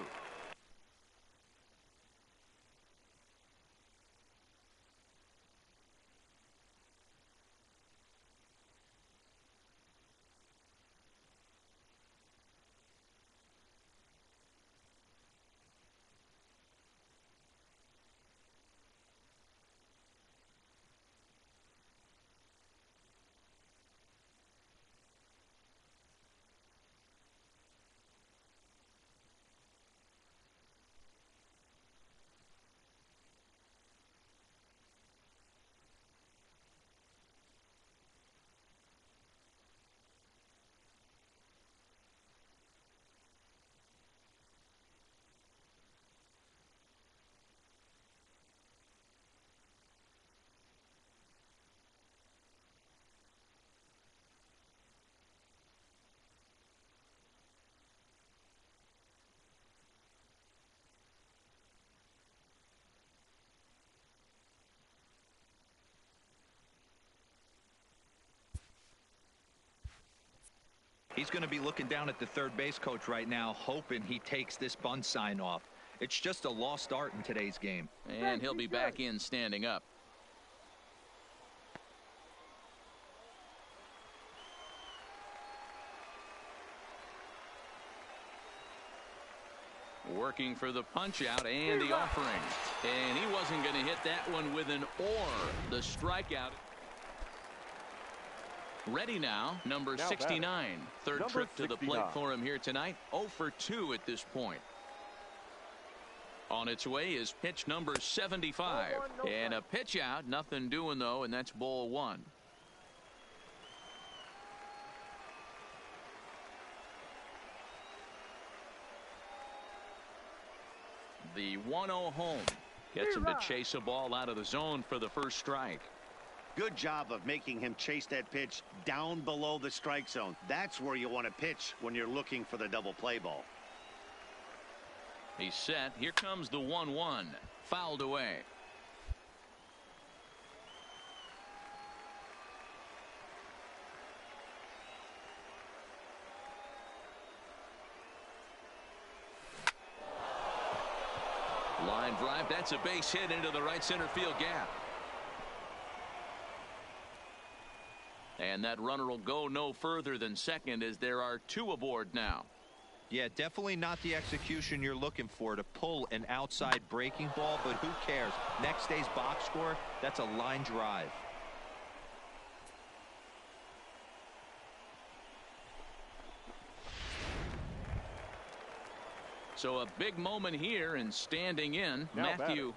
He's going to be looking down at the third base coach right now, hoping he takes this bunt sign off. It's just a lost art in today's game. And he'll be back in standing up. Working for the punch out and the offering. And he wasn't going to hit that one with an or. The strikeout. Ready now, number 69. Third trip to the plate for him here tonight. 0 for 2 at this point. On its way is pitch number 75. And a pitch out. Nothing doing, though, and that's ball 1. The 1-0 home. Gets him to chase a ball out of the zone for the first strike. Good job of making him chase that pitch down below the strike zone. That's where you want to pitch when you're looking for the double play ball. He's set. Here comes the 1-1. Fouled away. Line drive. That's a base hit into the right center field gap. And that runner will go no further than second as there are 2 aboard now. Yeah, definitely not the execution you're looking for to pull an outside breaking ball, but who cares? Next day's box score, that's a line drive. So a big moment here and standing in, Now Matthew.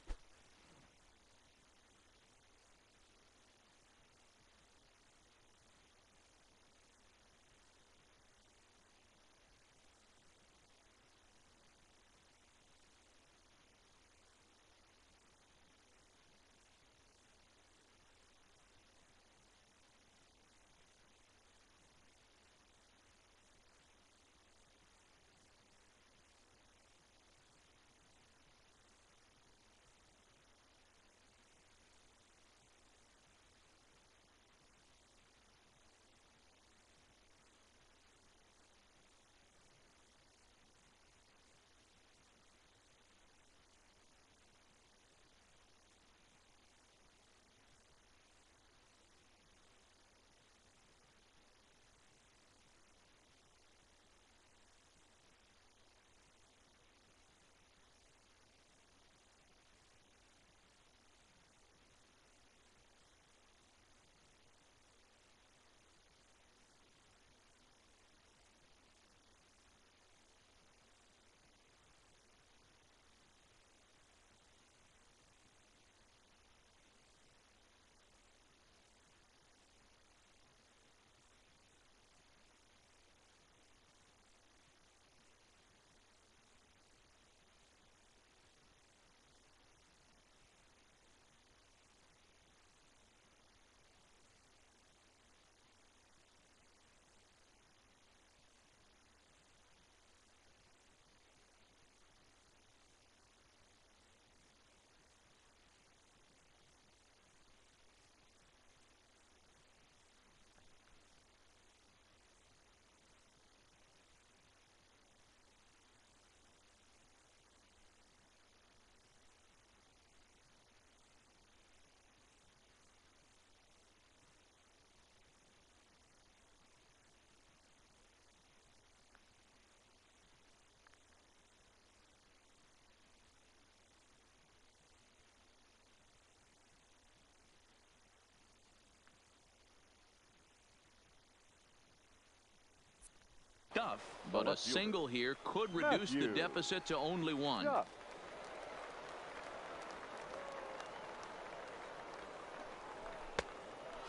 Tough, but a single here could reduce the deficit to only one. Yeah.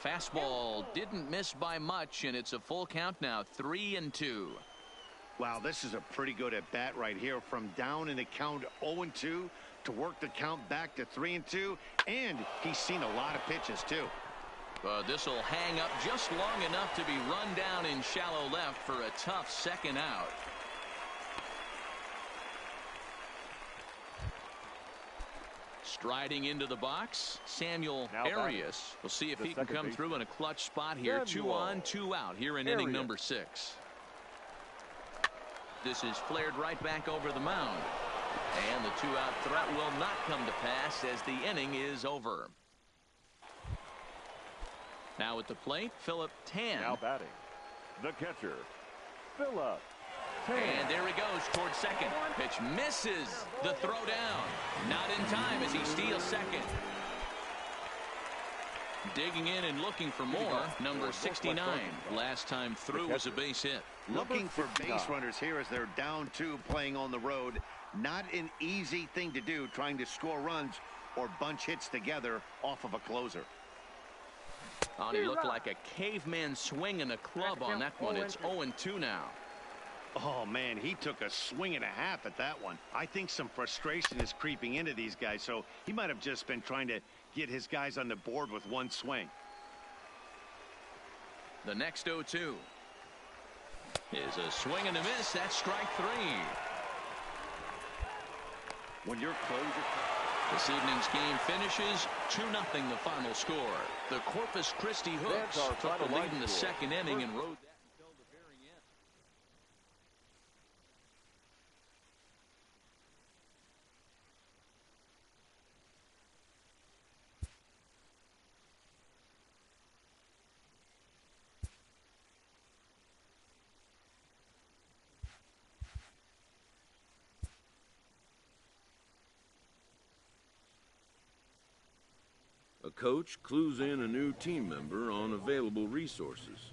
Fastball didn't miss by much, and it's a full count now, 3-2. Wow, this is a pretty good at bat right here. From down in the count 0-2 to work the count back to 3-2, and he's seen a lot of pitches too. This will hang up just long enough to be run down in shallow left for a tough second out. Striding into the box, Samuel Arias. We'll see if he can come through in a clutch spot here. 2 on, 2 out here in inning number 6. This is flared right back over the mound. And the 2-out threat will not come to pass as the inning is over. Now at the plate, Philip Tan. Now batting, the catcher, Philip Tan. And there he goes towards second. Pitch misses the throw down. Not in time as he steals second. Digging in and looking for more, number 69. Last time through was a base hit. Looking for base runners here as they're down 2 playing on the road. Not an easy thing to do, trying to score runs or bunch hits together off of a closer. Oh, he looked like a caveman swinging a club on that one. It's 0-2 now. Oh, man, he took a swing and a half at that one. I think some frustration is creeping into these guys, so he might have just been trying to get his guys on the board with one swing. The next 0-2 is a swing and a miss. That's strike 3. When you're closer. This evening's game finishes 2-0 the final score. The Corpus Christi Hooks took the lead in the second inning and rode that until the very end. A coach clues in a new team member on available resources.